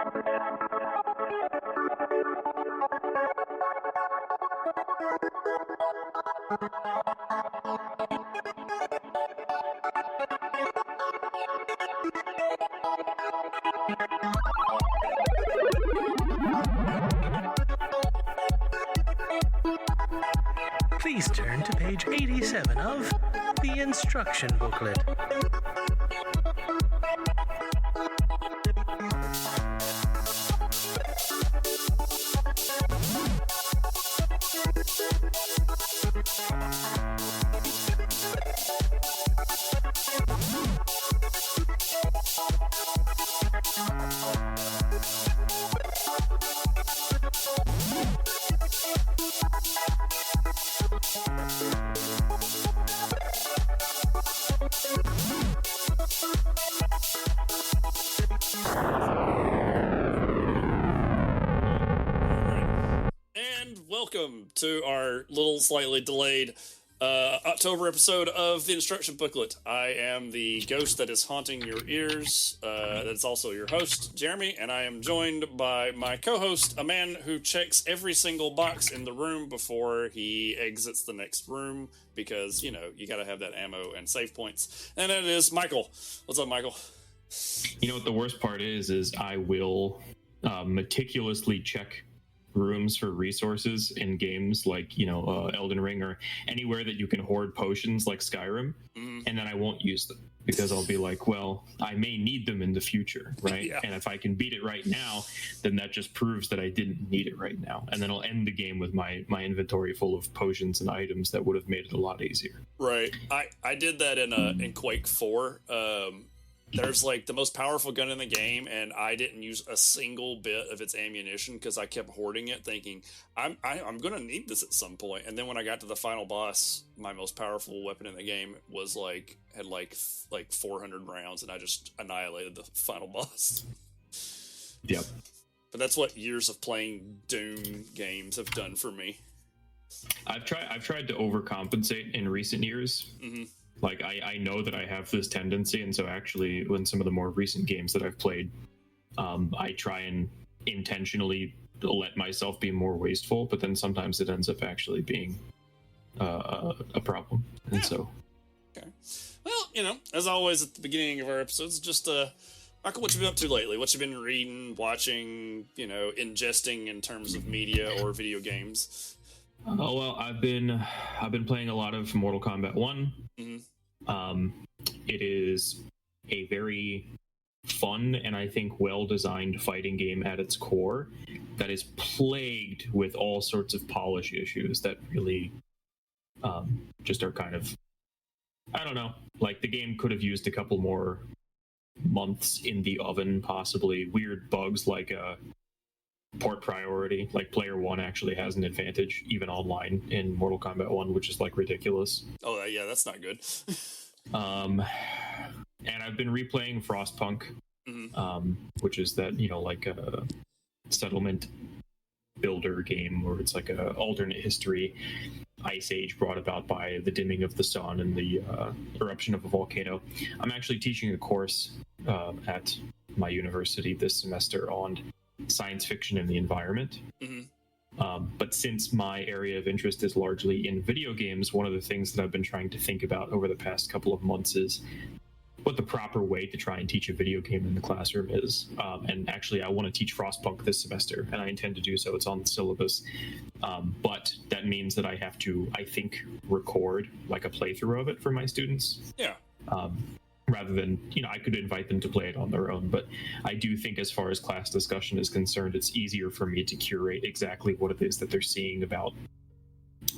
Please turn to page 87 of the instruction booklet. Welcome to our little slightly delayed October episode of the Instruction Booklet. I am the ghost that is haunting your ears. That's also your host, Jeremy, and I am joined by my co-host, a man who checks every single box in the room before he exits the next room, because, you know, you gotta have that ammo and save points. And that is Michael. What's up, Michael? You know what the worst part is I will meticulously check rooms for resources in games like, you know, Elden Ring or anywhere that you can hoard potions like Skyrim, and then I won't use them because I'll be like, well, I may need them in the future, right? Yeah. And if I can beat it right now, then that just proves that I didn't need it right now, and then I'll end the game with my inventory full of potions and items that would have made it a lot easier. Right. I did that in Quake 4. There's like the most powerful gun in the game, and I didn't use a single bit of its ammunition because I kept hoarding it, thinking I'm gonna need this at some point. And then when I got to the final boss, my most powerful weapon in the game was had 400 rounds, and I just annihilated the final boss. Yep. But that's what years of playing Doom games have done for me. I've tried to overcompensate in recent years. Mm-hmm. Like, I know that I have this tendency, and so actually, in some of the more recent games that I've played, I try and intentionally let myself be more wasteful, but then sometimes it ends up actually being a problem. And so... Okay. Well, you know, as always at the beginning of our episodes, just, Michael, what you been up to lately? What you been reading, watching, you know, ingesting in terms of media or video games? Oh, well, I've been playing a lot of Mortal Kombat 1. Mm-hmm. It is a very fun and I think well-designed fighting game at its core that is plagued with all sorts of polish issues that really just are kind of, I don't know, like the game could have used a couple more months in the oven, possibly. Weird bugs like port priority, like player one actually has an advantage even online in Mortal Kombat 1, which is like ridiculous. Oh yeah, that's not good. And I've been replaying Frostpunk, which is that, you know, like a settlement builder game where it's like a alternate history, Ice Age brought about by the dimming of the sun and the eruption of a volcano. I'm actually teaching a course at my university this semester on science fiction and the environment. But since my area of interest is largely in video games, one of the things that I've been trying to think about over the past couple of months is what the proper way to try and teach a video game in the classroom is. And actually, I want to teach Frostpunk this semester, and I intend to do so. It's on the syllabus. But that means that I have to, I think, record like a playthrough of it for my students. Yeah. Rather than, you know, I could invite them to play it on their own, but I do think as far as class discussion is concerned, it's easier for me to curate exactly what it is that they're seeing about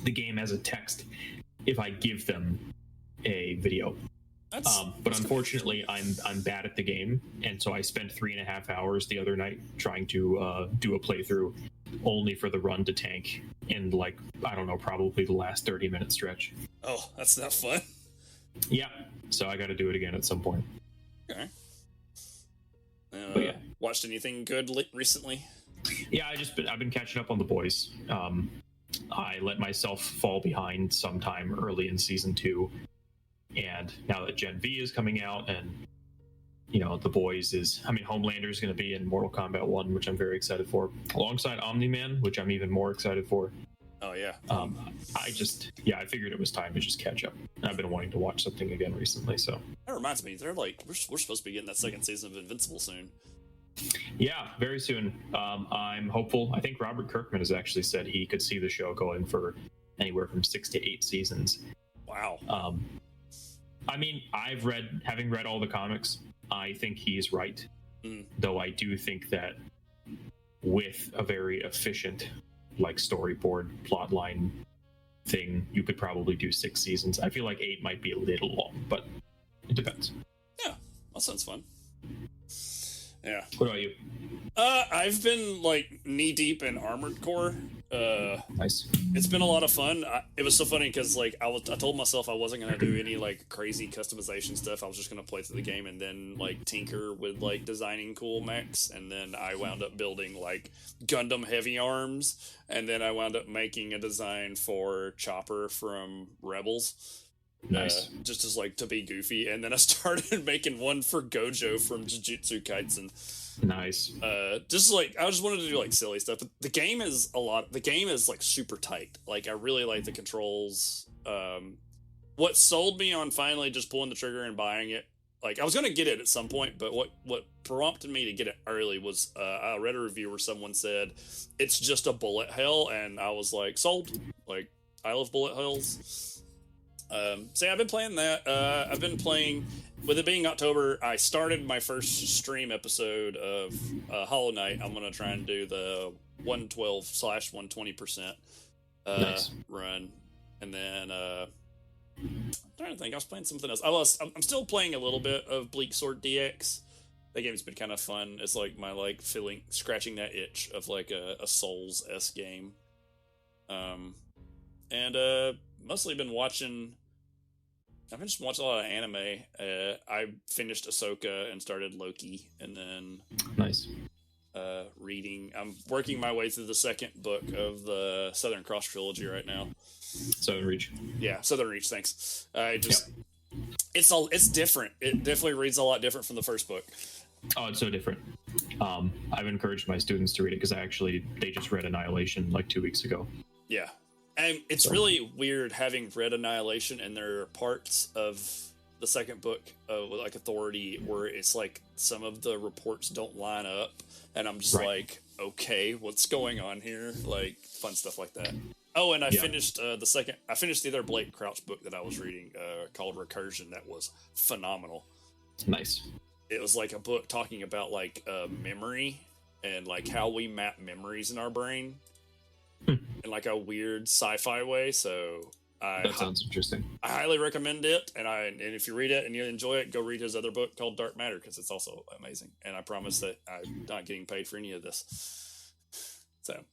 the game as a text if I give them a video. But unfortunately, I'm bad at the game, and so I spent 3.5 hours the other night trying to do a playthrough, only for the run to tank in, like, I don't know, probably the last 30-minute stretch. Oh, that's not fun. Yeah, so I got to do it again at some point. Okay. Yeah. Watched anything good recently? Yeah, I've been catching up on The Boys. I let myself fall behind sometime early in season 2, and now that Gen V is coming out and The Boys is, Homelander is going to be in Mortal Kombat 1, which I'm very excited for, alongside Omni-Man, which I'm even more excited for. Oh, yeah. I figured it was time to just catch up. I've been wanting to watch something again recently, so. That reminds me, they're like, we're supposed to be getting that second season of Invincible soon. Yeah, very soon. I'm hopeful. I think Robert Kirkman has actually said he could see the show going for anywhere from 6 to 8 seasons. Wow. Having read all the comics, I think he's right. Though I do think that with a very efficient storyboard plotline thing, you could probably do 6 seasons. I feel like 8 might be a little long, but it depends. Yeah, that sounds fun. Yeah. What about you? I've been knee deep in Armored Core. Nice. It's been a lot of fun. It was so funny because I told myself I wasn't gonna do any crazy customization stuff. I was just gonna play through the game and then tinker with designing cool mechs. And then I wound up building Gundam heavy arms, and then I wound up making a design for Chopper from Rebels. Nice. Just as to be goofy, and then I started making one for Gojo from Jujutsu Kaisen. Nice. I just wanted to do silly stuff, but the game is super tight. I really like the controls. What sold me on finally just pulling the trigger and buying it, I was gonna get it at some point, but what prompted me to get it early was I read a review where someone said it's just a bullet hell, and I was sold. I love bullet hells. So yeah, I've been playing that. I've been playing, with it being October, I started my first stream episode of Hollow Knight. I'm going to try and do the 112/120% Nice. run. And then, I'm trying to think, I was playing something else. I'm still playing a little bit of Bleak Sword DX. That game's been kind of fun. It's my feeling, scratching that itch of a Souls-esque game. And mostly been watching. I've been just watching a lot of anime. I finished Ahsoka and started Loki, and then Nice. Reading. I'm working my way through the second book of the Southern Cross trilogy right now. Southern Reach. Yeah, Southern Reach. Thanks. It's different. It definitely reads a lot different from the first book. Oh, it's so different. I've encouraged my students to read it because they just read Annihilation 2 weeks ago. Yeah. And it's really weird having read Annihilation, and there are parts of the second book of Authority where it's some of the reports don't line up, and I'm just okay, what's going on here? Fun stuff like that. Oh, and I finished I finished the other Blake Crouch book that I was reading called Recursion. That was phenomenal. Nice. It was a book talking about memory and how we map memories in our brain. In a weird sci-fi way, so that sounds interesting. I highly recommend it, and if you read it and you enjoy it, go read his other book called Dark Matter, because it's also amazing. And I promise that I'm not getting paid for any of this. So,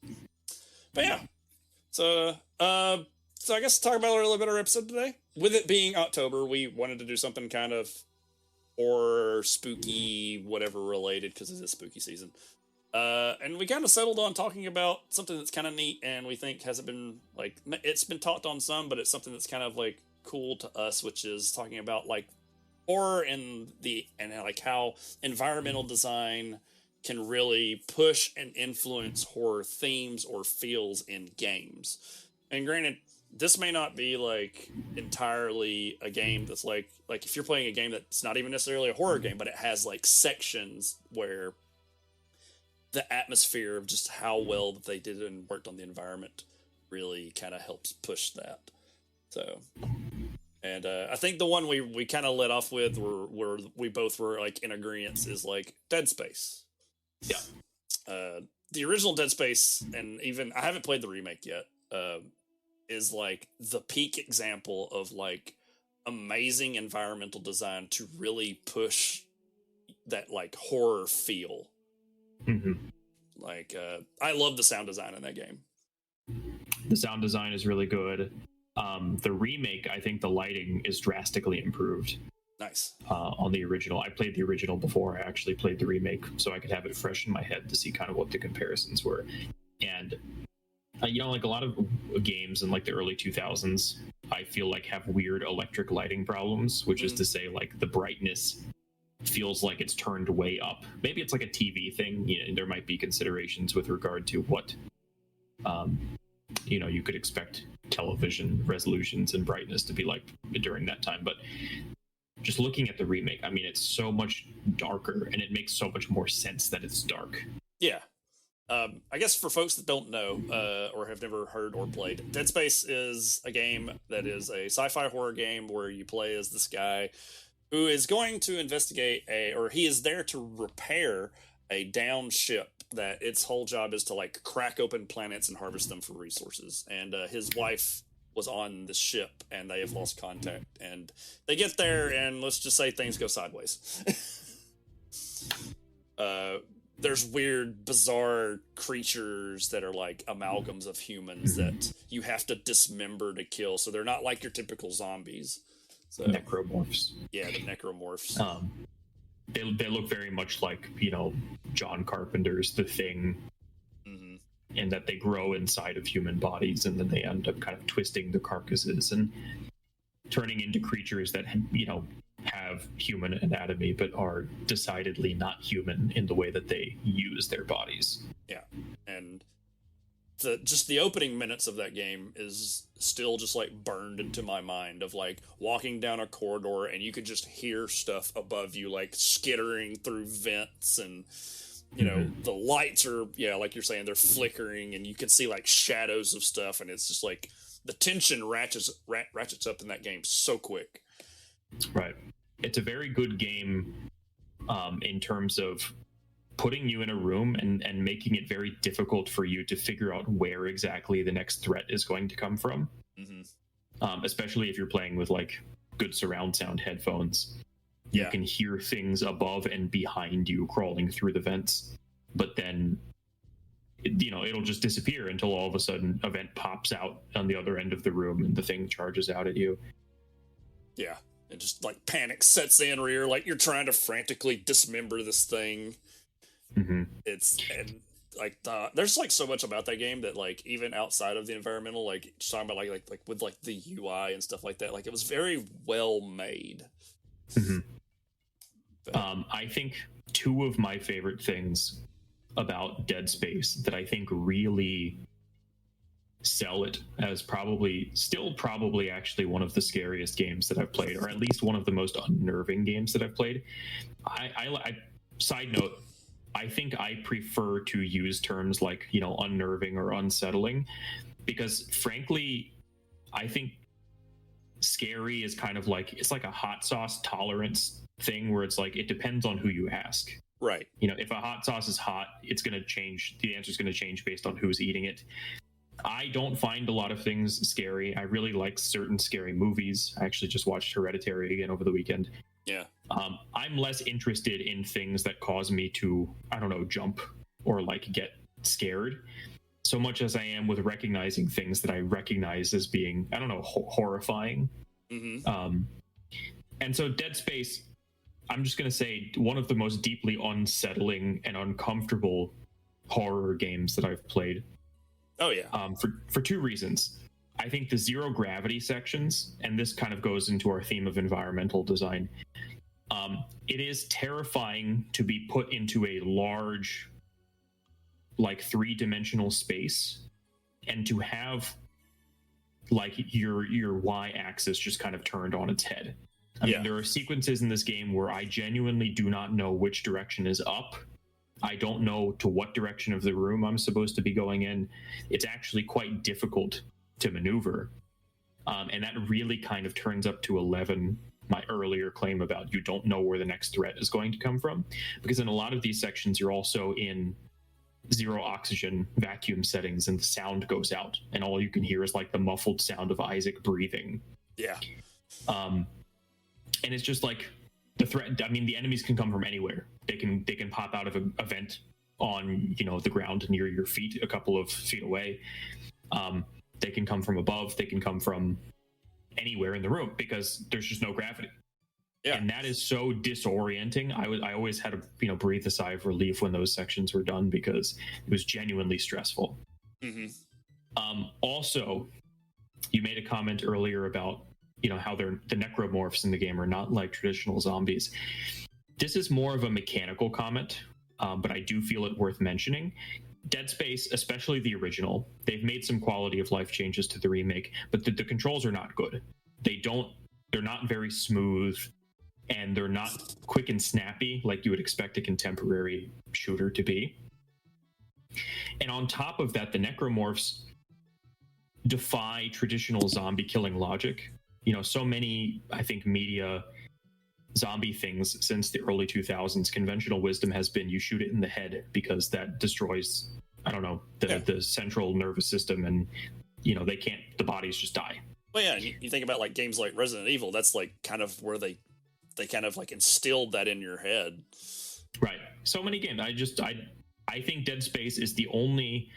but yeah, so I guess talk about a little bit of our episode today. With it being October, we wanted to do something kind of horror, spooky, whatever related, because it's spooky season. And we kind of settled on talking about something that's kind of neat, and we think hasn't been it's been talked on some, but it's something that's kind of cool to us, which is talking about horror and how environmental design can really push and influence horror themes or feels in games. And granted, this may not be entirely a game that's if you're playing a game that's not even necessarily a horror game, but it has sections where the atmosphere of just how well that they did and worked on the environment really kind of helps push that. So, and I think the one we kind of let off with where we both were in agreement is Dead Space. Yeah. The original Dead Space, and even I haven't played the remake yet, is the peak example of amazing environmental design to really push that horror feel. Mm-hmm. I love the sound design in that game. The sound design is really good. The remake, I think the lighting is drastically improved. Nice. On the original. I played the original before I actually played the remake, so I could have it fresh in my head to see kind of what the comparisons were. And a lot of games in the early 2000s, I feel have weird electric lighting problems, which is to say the brightness feels like it's turned way up. Maybe it's like a TV thing. You know, there might be considerations with regard to what you could expect television resolutions and brightness to be like during that time. But just looking at the remake, I mean, it's so much darker, and it makes so much more sense that it's dark. Yeah. I guess for folks that don't know or have never heard or played, Dead Space is a game that is a sci-fi horror game where you play as this guy who is going to investigate he is there to repair a downed ship that its whole job is to like crack open planets and harvest them for resources. And his wife was on the ship, and they have lost contact. And they get there, and let's just say things go sideways. There's weird, bizarre creatures that are like amalgams of humans that you have to dismember to kill. So they're not like your typical zombies. So, necromorphs. Yeah, the necromorphs. They look very much like, John Carpenter's The Thing, in that they grow inside of human bodies, and then they end up kind of twisting the carcasses and turning into creatures that, have human anatomy, but are decidedly not human in the way that they use their bodies. Yeah, and the opening minutes of that game is still just like burned into my mind of like walking down a corridor and you could just hear stuff above you like skittering through vents, and the lights are like you're saying, they're flickering, and you can see like shadows of stuff, and it's just like the tension ratchets up in that game so quick. Right. It's a very good game in terms of putting you in a room and making it very difficult for you to figure out where exactly the next threat is going to come from. Especially if you're playing with like good surround sound headphones. You can hear things above and behind you crawling through the vents, but then it'll just disappear until all of a sudden a vent pops out on the other end of the room and the thing charges out at you. Yeah. And just like panic sets in where you're like, you're trying to frantically dismember this thing. There's like so much about that game that like even outside of the environmental, like just talking about like with like the UI and stuff like that, like it was very well made. I think two of my favorite things about Dead Space that I think really sell it as probably actually one of the scariest games that I've played, or at least one of the most unnerving games that I've played. I side note, I think I prefer to use terms like, unnerving or unsettling, because frankly, I think scary is kind of like, it's like a hot sauce tolerance thing where it's like, it depends on who you ask. Right. If a hot sauce is hot, it's going to change. The answer is going to change based on who's eating it. I don't find a lot of things scary. I really like certain scary movies. I actually just watched Hereditary again over the weekend. Yeah. I'm less interested in things that cause me to, jump or like get scared, so much as I am with recognizing things that I recognize as being, horrifying. And so Dead Space, I'm just going to say, one of the most deeply unsettling and uncomfortable horror games that I've played. Oh, yeah. For two reasons. I think the zero gravity sections, and this kind of goes into our theme of environmental design, it is terrifying to be put into a large, like, three-dimensional space, and to have, like, your y-axis just kind of turned on its head. I mean, there are sequences in this game where I genuinely do not know which direction is up. I don't know to what direction of the room I'm supposed to be going in. It's actually quite difficult to maneuver. And that really kind of turns up to 11 my earlier claim about you don't know where the next threat is going to come from. Because in a lot of these sections, you're also in zero oxygen vacuum settings, and the sound goes out. And all you can hear is like the muffled sound of Isaac breathing. Yeah. And it's just like the threat. I mean, the enemies can come from anywhere. They can pop out of a vent on, the ground near your feet, a couple of feet away. They can come from above. They can come from anywhere in the room because there's just no gravity. Yeah. And that is so disorienting. I always had to, breathe a sigh of relief when those sections were done because it was genuinely stressful. Also, you made a comment earlier about, how the necromorphs in the game are not like traditional zombies. this is more of a mechanical comment, but I do feel it worth mentioning. Dead Space, especially the original, they've made some quality of life changes to the remake, but the controls are not good. They're not very smooth, and they're not quick and snappy like you would expect a contemporary shooter to be. And on top of that, the necromorphs defy traditional zombie killing logic. So many, I think, media zombie things since the early 2000s, conventional wisdom has been you shoot it in the head because that destroys, the central nervous system, and the bodies just die. Well, yeah, you think about like games like Resident Evil, that's like kind of where they kind of like instilled that in your head. Right. So many games. I think Dead Space is the only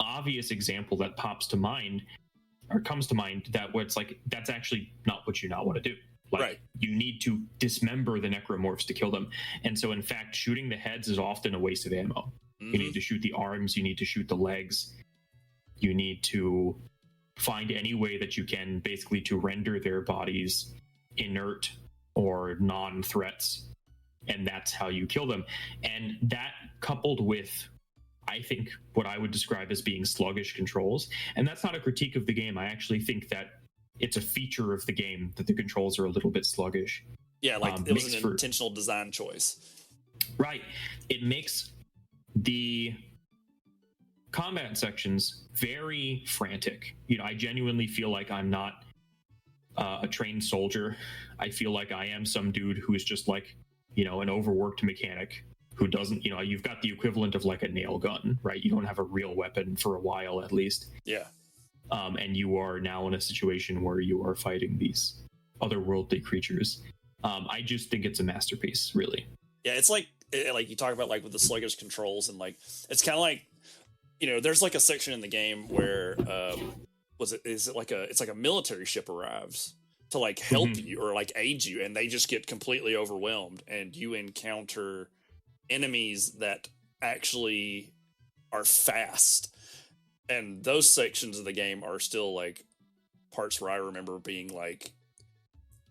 obvious example that comes to mind that where it's like, that's actually not what you not want to do. Like, right. You need to dismember the necromorphs to kill them. And so, in fact, shooting the heads is often a waste of ammo. Mm-hmm. You need to shoot the arms. You need to shoot the legs. You need to find any way that you can basically to render their bodies inert or non-threats. And that's how you kill them. And that coupled with, I think, what I would describe as being sluggish controls. And that's not a critique of the game. I actually think that it's a feature of the game that the controls are a little bit sluggish. Yeah, like it was an intentional design choice. Right. It makes the combat sections very frantic. I genuinely feel like I'm not a trained soldier. I feel like I am some dude who is just like, an overworked mechanic who doesn't, you've got the equivalent of like a nail gun, right? You don't have a real weapon for a while, at least. Yeah. And you are now in a situation where you are fighting these otherworldly creatures. I just think it's a masterpiece, really. Yeah, it's like you talk about like with the sluggish controls, and like it's kind of like, there's like a section in the game where it's like a military ship arrives to like help you or like aid you, and they just get completely overwhelmed, and you encounter enemies that actually are fast. And those sections of the game are still like parts where I remember being like,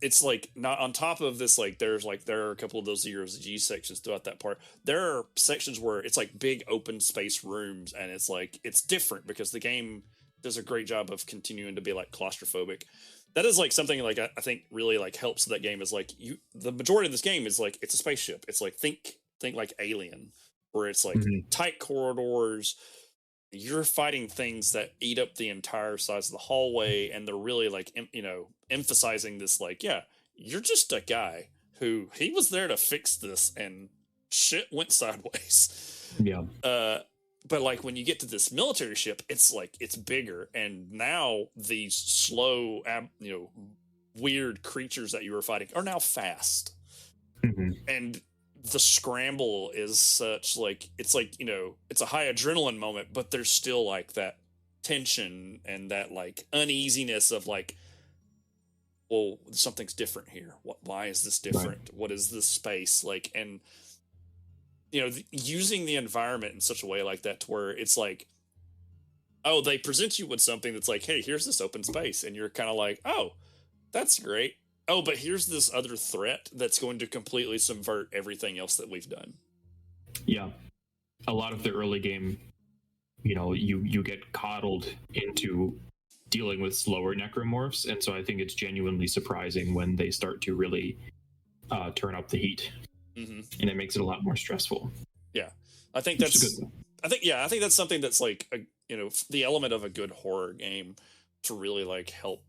it's like not on top of this, like there are a couple of those zeros G sections throughout that part. There are sections where it's like big open space rooms, and it's like, it's different because the game does a great job of continuing to be like claustrophobic. That is like something like I think really like helps that game, is like the majority of this game is like, it's a spaceship. It's like, think like Alien, where it's like tight corridors. You're fighting things that eat up the entire size of the hallway, and they're really like, emphasizing this, like, yeah, you're just a guy who he was there to fix this, and shit went sideways. Yeah. But like when you get to this military ship, it's like, it's bigger, and now these slow, weird creatures that you were fighting are now fast, and the scramble is such like, it's like, it's a high adrenaline moment, but there's still like that tension and that like uneasiness of like, well, something's different here. Why is this different? Right. What is this space like? And using the environment in such a way like that to where it's like, oh, they present you with something that's like, hey, here's this open space, and you're kind of like, oh, that's great. Oh, but here's this other threat that's going to completely subvert everything else that we've done. Yeah. A lot of the early game, you get coddled into dealing with slower necromorphs, and so I think it's genuinely surprising when they start to really turn up the heat. And it makes it a lot more stressful. Yeah. I think that's something that's like, the element of a good horror game to really like help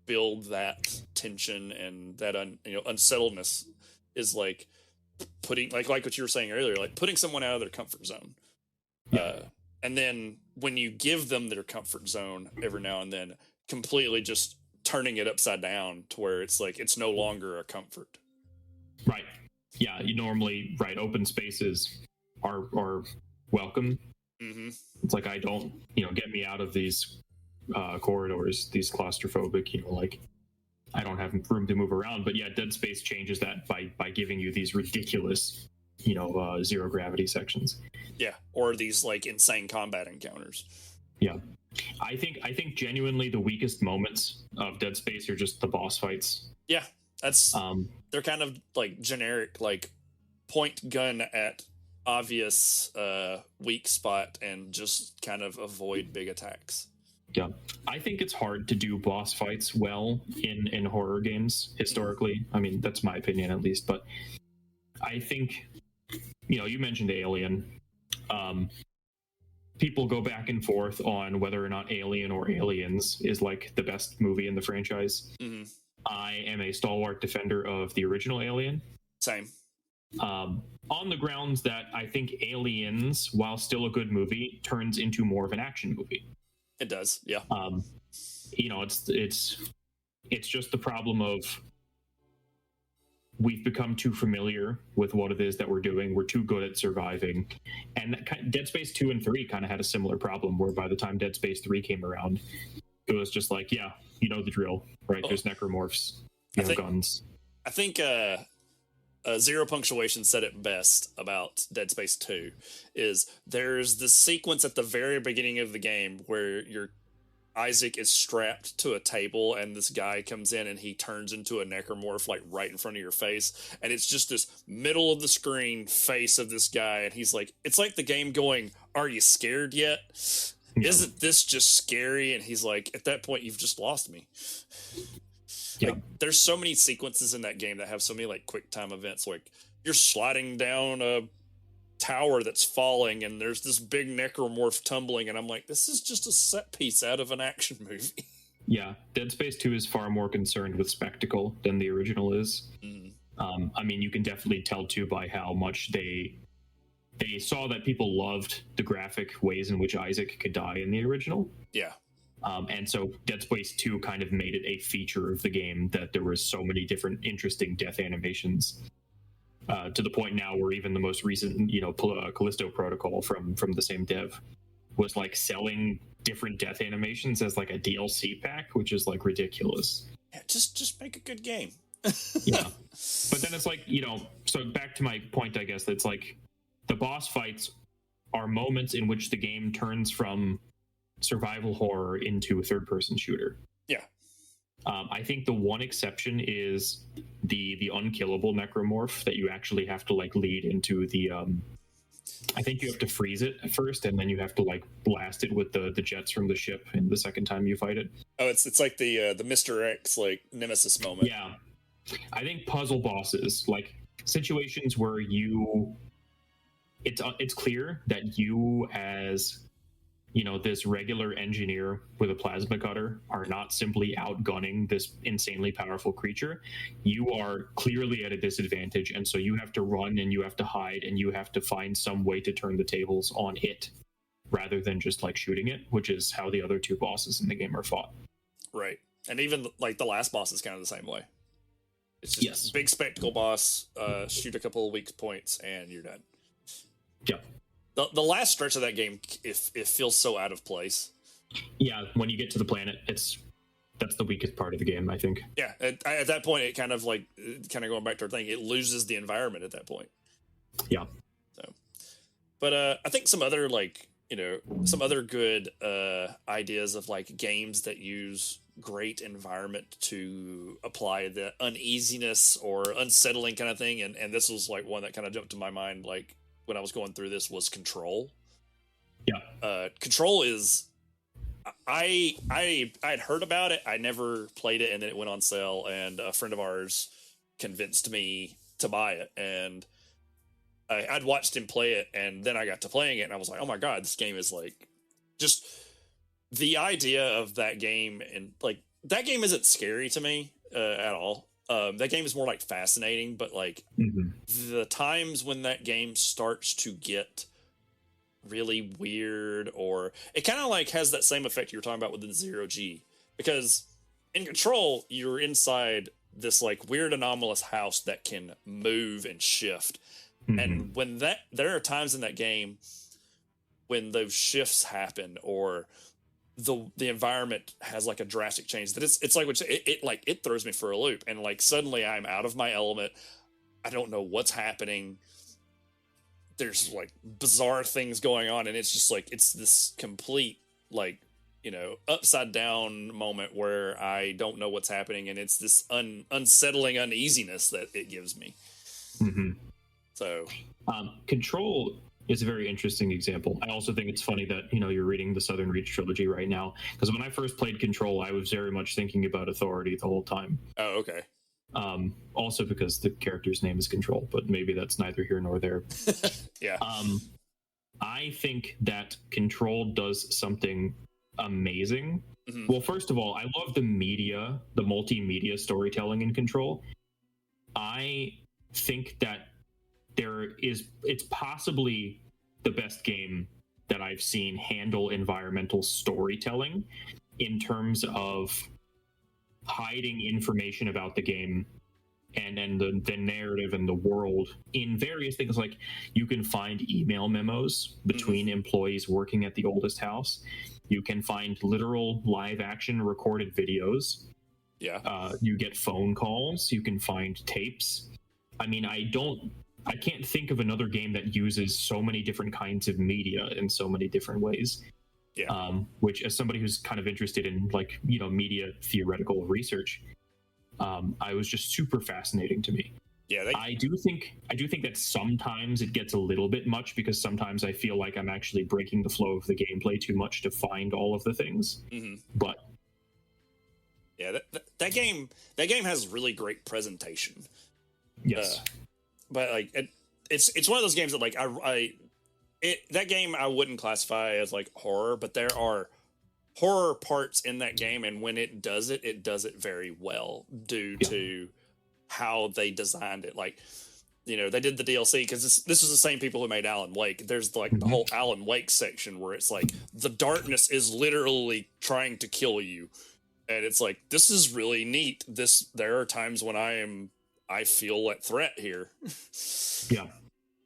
build that tension and that unsettledness is like putting like what you were saying earlier, like putting someone out of their comfort zone. And then when you give them their comfort zone every now and then, completely just turning it upside down to where it's like, it's no longer a comfort. Right. Yeah. You normally, open spaces are welcome. It's like, I don't, get me out of these corridors, these claustrophobic, like I don't have room to move around. But yeah, Dead Space changes that by giving you these ridiculous, zero gravity sections. Yeah, or these like insane combat encounters. Yeah, I think genuinely the weakest moments of Dead Space are just the boss fights. Yeah, That's they're kind of like generic, like point gun at obvious weak spot and just kind of avoid big attacks. Yeah, I think it's hard to do boss fights well in horror games historically. I mean, that's my opinion at least, but I think, you know, you mentioned Alien. People go back and forth on whether or not Alien or Aliens is like the best movie in the franchise. Mm-hmm. I am a stalwart defender of the original Alien. Same. On the grounds that I think Aliens, while still a good movie, turns into more of an action movie. It does, yeah. You know, it's just the problem of we've become too familiar with what it is that we're doing. We're too good at surviving. And Dead Space 2 and 3 kind of had a similar problem, where by the time Dead Space 3 came around, it was just like, yeah, you know the drill, right? There's necromorphs, guns. I think Zero Punctuation said it best about Dead Space 2, is there's this sequence at the very beginning of the game where Isaac is strapped to a table and this guy comes in and he turns into a necromorph like right in front of your face, and it's just this middle of the screen face of this guy, and he's like, it's like the game going, are you scared yet? Yeah. Isn't this just scary? And he's like, at that point you've just lost me. Yeah. Like, there's so many sequences in that game that have so many like quick time events, like you're sliding down a tower that's falling and there's this big necromorph tumbling, and I'm like, this is just a set piece out of an action movie. Yeah, Dead Space 2 is far more concerned with spectacle than the original is. I mean, you can definitely tell too by how much they saw that people loved the graphic ways in which Isaac could die in the original. Yeah. And so Dead Space 2 kind of made it a feature of the game that there were so many different interesting death animations. To the point now where even the most recent, you know, Callisto Protocol from the same dev was like selling different death animations as like a DLC pack, which is like ridiculous. Yeah, just make a good game. Yeah. But then it's like, you know, so back to my point, I guess, that's like the boss fights are moments in which the game turns from survival horror into a third-person shooter. Yeah. I think the one exception is the unkillable necromorph that you actually have to like lead into the I think you have to freeze it at first, and then you have to like blast it with the jets from the ship in the second time you fight it. Oh, it's like the Mr. X like nemesis moment. Yeah. I think puzzle bosses, like situations where it's clear that you as, you know, this regular engineer with a plasma cutter are not simply outgunning this insanely powerful creature. You are clearly at a disadvantage, and so you have to run and you have to hide and you have to find some way to turn the tables on it rather than just like shooting it, which is how the other two bosses in the game are fought. Right. And even like the last boss is kind of the same way. It's just big spectacle boss, shoot a couple of weak points and you're done. Yeah. The last stretch of that game, it feels so out of place. Yeah, when you get to the planet, that's the weakest part of the game, I think. Yeah, at that point, it kind of going back to our thing, it loses the environment at that point. Yeah. So, but I think some other good ideas of like games that use great environment to apply the uneasiness or unsettling kind of thing, and this was like one that kind of jumped to my mind, like when I was going through this, was Control. Yeah. Control is, I had heard about it. I never played it, and then it went on sale, and a friend of ours convinced me to buy it, and I'd watched him play it, and then I got to playing it, and I was like, oh my god, this game is like, just the idea of that game, and like, that game isn't scary to me at all. That game is more like fascinating, but like the times when that game starts to get really weird, or it kind of like has that same effect you were talking about within Zero G, because in Control, you're inside this like weird anomalous house that can move and shift. And when there are times in that game when those shifts happen, or the environment has like a drastic change, that it's like it throws me for a loop, and like suddenly I'm out of my element. I don't know what's happening. There's like bizarre things going on, and it's just like it's this complete like upside down moment where I don't know what's happening, and it's this unsettling uneasiness that it gives me. Mm-hmm. So, Control is a very interesting example. I also think it's funny that you're reading the Southern Reach trilogy right now, because when I first played Control, I was very much thinking about Authority the whole time. Oh, okay. Also because the character's name is Control, but maybe that's neither here nor there. Yeah. I think that Control does something amazing. Mm-hmm. Well, first of all, I love the multimedia storytelling in Control. I think that it's possibly the best game that I've seen handle environmental storytelling in terms of hiding information about the game and then the narrative and the world in various things. Like, you can find email memos between employees working at the oldest house. You can find literal live action recorded videos. Yeah. You get phone calls. You can find tapes. I mean, I can't think of another game that uses so many different kinds of media in so many different ways. Yeah. Which, as somebody who's kind of interested in media theoretical research, I was just super fascinating to me. Yeah. I do think that sometimes it gets a little bit much, because sometimes I feel like I'm actually breaking the flow of the gameplay too much to find all of the things. Mm-hmm. But yeah, that game has really great presentation. Yes. But it's one of those games that that game I wouldn't classify as horror, but there are horror parts in that game, and when it does it very well due to how they designed it. They did the DLC because this was the same people who made Alan Wake. There's the whole Alan Wake section where it's the darkness is literally trying to kill you, and it's this is really neat. There are times when I feel that threat here. Yeah.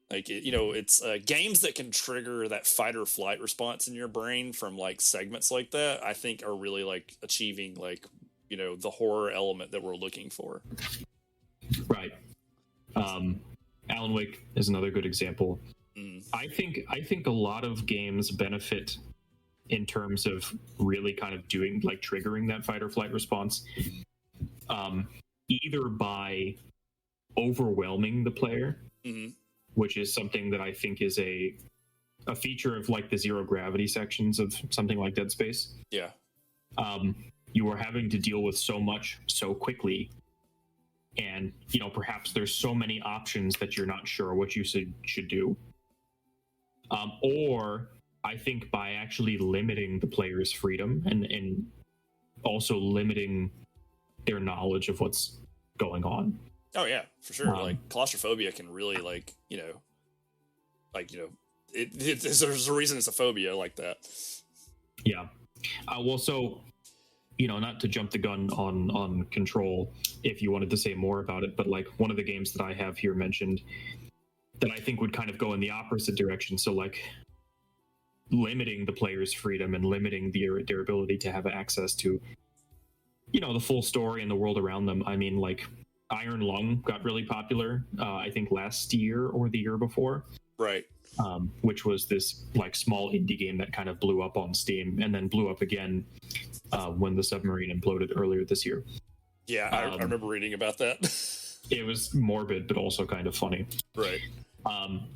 It's games that can trigger that fight or flight response in your brain from segments like that, I think are really achieving the horror element that we're looking for. Right. Alan Wake is another good example. I think a lot of games benefit in terms of really kind of doing triggering that fight or flight response, either by overwhelming the player, which is something that I think is a feature of the zero gravity sections of something like Dead Space. Yeah. You are having to deal with so much so quickly, and perhaps there's so many options that you're not sure what you should do. Or I think by actually limiting the player's freedom and also limiting their knowledge of what's going on. Oh yeah, for sure. Claustrophobia can really there's a reason it's a phobia like that. Yeah. Well, so not to jump the gun on Control, if you wanted to say more about it, but one of the games that I have here mentioned that I think would kind of go in the opposite direction. So limiting the player's freedom and limiting their ability to have access to the full story and the world around them. I mean, Iron Lung got really popular, I think last year or the year before. Right. Which was this small indie game that kind of blew up on Steam and then blew up again when the submarine imploded earlier this year. Yeah, I remember reading about that. It was morbid, but also kind of funny. Right.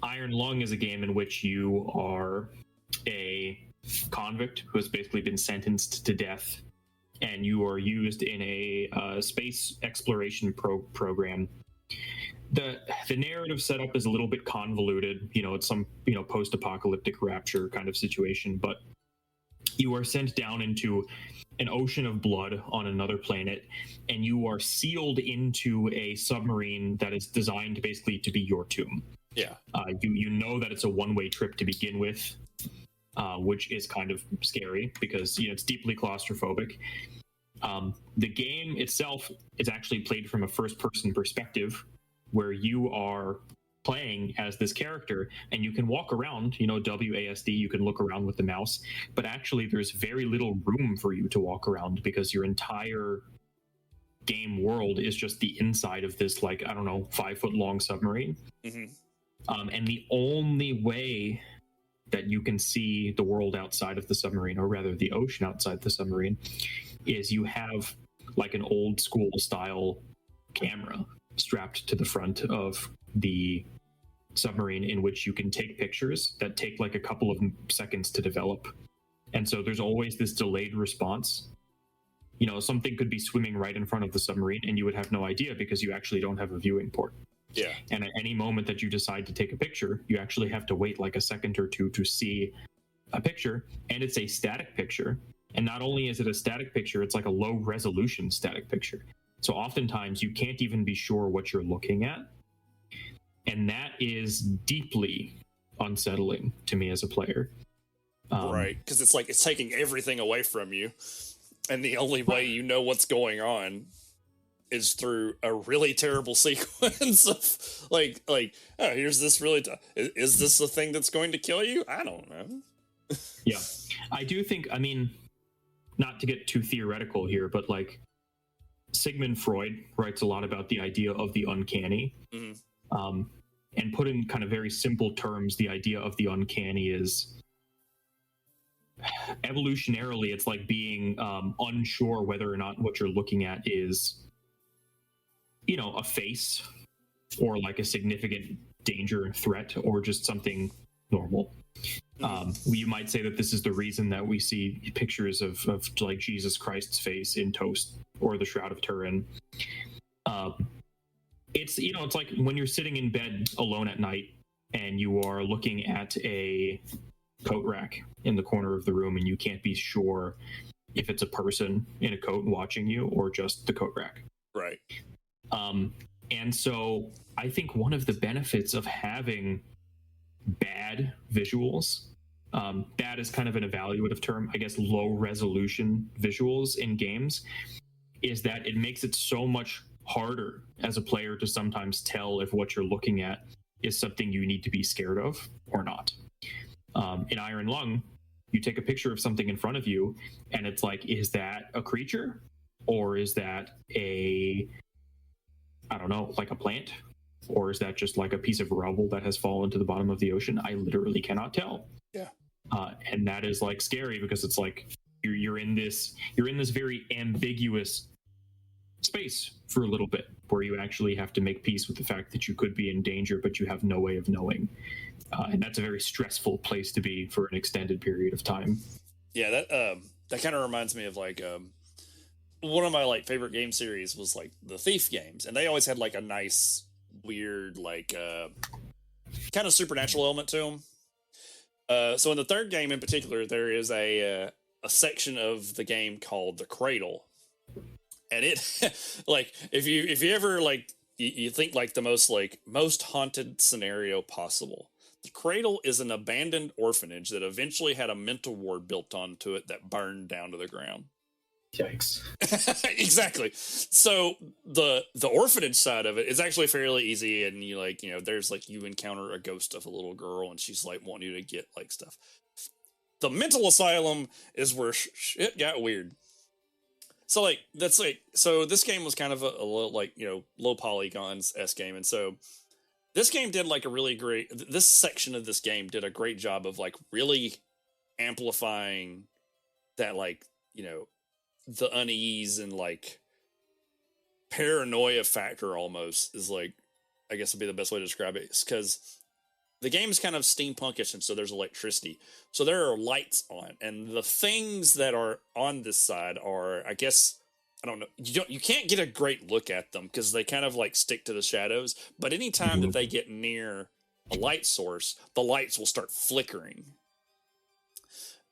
Iron Lung is a game in which you are a convict who has basically been sentenced to death, and you are used in a space exploration program. The narrative setup is a little bit convoluted. It's some post-apocalyptic rapture kind of situation, but you are sent down into an ocean of blood on another planet, and you are sealed into a submarine that is designed basically to be your tomb. Yeah. You know that it's a one-way trip to begin with, which is kind of scary because it's deeply claustrophobic. The game itself is actually played from a first-person perspective, where you are playing as this character and you can walk around, WASD, you can look around with the mouse, but actually there's very little room for you to walk around because your entire game world is just the inside of this 5-foot long submarine. Mm-hmm. And the only way that you can see the world outside of the submarine, or rather the ocean outside the submarine, is you have like an old school style camera strapped to the front of the submarine, in which you can take pictures that take like a couple of seconds to develop. And so there's always this delayed response. You know, something could be swimming right in front of the submarine and you would have no idea because you actually don't have a viewing port. Yeah. And at any moment that you decide to take a picture, you actually have to wait like a second or two to see a picture. And it's a static picture. And not only is it a static picture, it's like a low resolution static picture. So oftentimes you can't even be sure what you're looking at. And that is deeply unsettling to me as a player. Right. Because it's like it's taking everything away from you. And the only way you know what's going on is through a really terrible sequence of like, oh, here's this really, is this the thing that's going to kill you? I don't know. Yeah. I do think, I mean, not to get too theoretical here, but like Sigmund Freud writes a lot about the idea of the uncanny. Mm-hmm. And put in kind of very simple terms, the idea of the uncanny is evolutionarily, it's like being unsure whether or not what you're looking at is, you know, a face or like a significant danger and threat or just something normal. You might say that this is the reason that we see pictures of like Jesus Christ's face in Toast or the Shroud of Turin. It's, you know, it's like when you're sitting in bed alone at night and you are looking at a coat rack in the corner of the room and you can't be sure if it's a person in a coat watching you or just the coat rack. Right. And so I think one of the benefits of having bad visuals, bad is kind of an evaluative term, I guess, low resolution visuals in games, is that it makes it so much harder as a player to sometimes tell if what you're looking at is something you need to be scared of or not. In Iron Lung, you take a picture of something in front of you and it's like, is that a creature or is that a, I don't know, like a plant, or is that just like a piece of rubble that has fallen to the bottom of the ocean? I literally cannot tell. Yeah. And that is like scary because it's like you're in this very ambiguous space for a little bit where you actually have to make peace with the fact that you could be in danger, but you have no way of knowing. And that's a very stressful place to be for an extended period of time. Yeah, that kind of reminds me of like one of my like favorite game series was like the Thief games, and they always had like a nice, weird, like kind of supernatural element to them. So in the third game in particular, there is a section of the game called the Cradle, and it like if you ever like you think like the most haunted scenario possible. The Cradle is an abandoned orphanage that eventually had a mental ward built onto it that burned down to the ground. Yikes. Exactly. So the orphanage side of it is actually fairly easy, and there's like you encounter a ghost of a little girl and she's like wanting you to get like stuff. The mental asylum is where shit got weird. So like that's like so this game was kind of a little like low polygons-esque game, and so this game did like a really great, this section of this game did a great job of like really amplifying that like, the unease and like paranoia factor almost is like, I guess would be the best way to describe it. It's because the game is kind of steampunkish, and so there's electricity. So there are lights on, and the things that are on this side are, I guess, I don't know. You can't get a great look at them because they kind of like stick to the shadows. But anytime that they get near a light source, the lights will start flickering.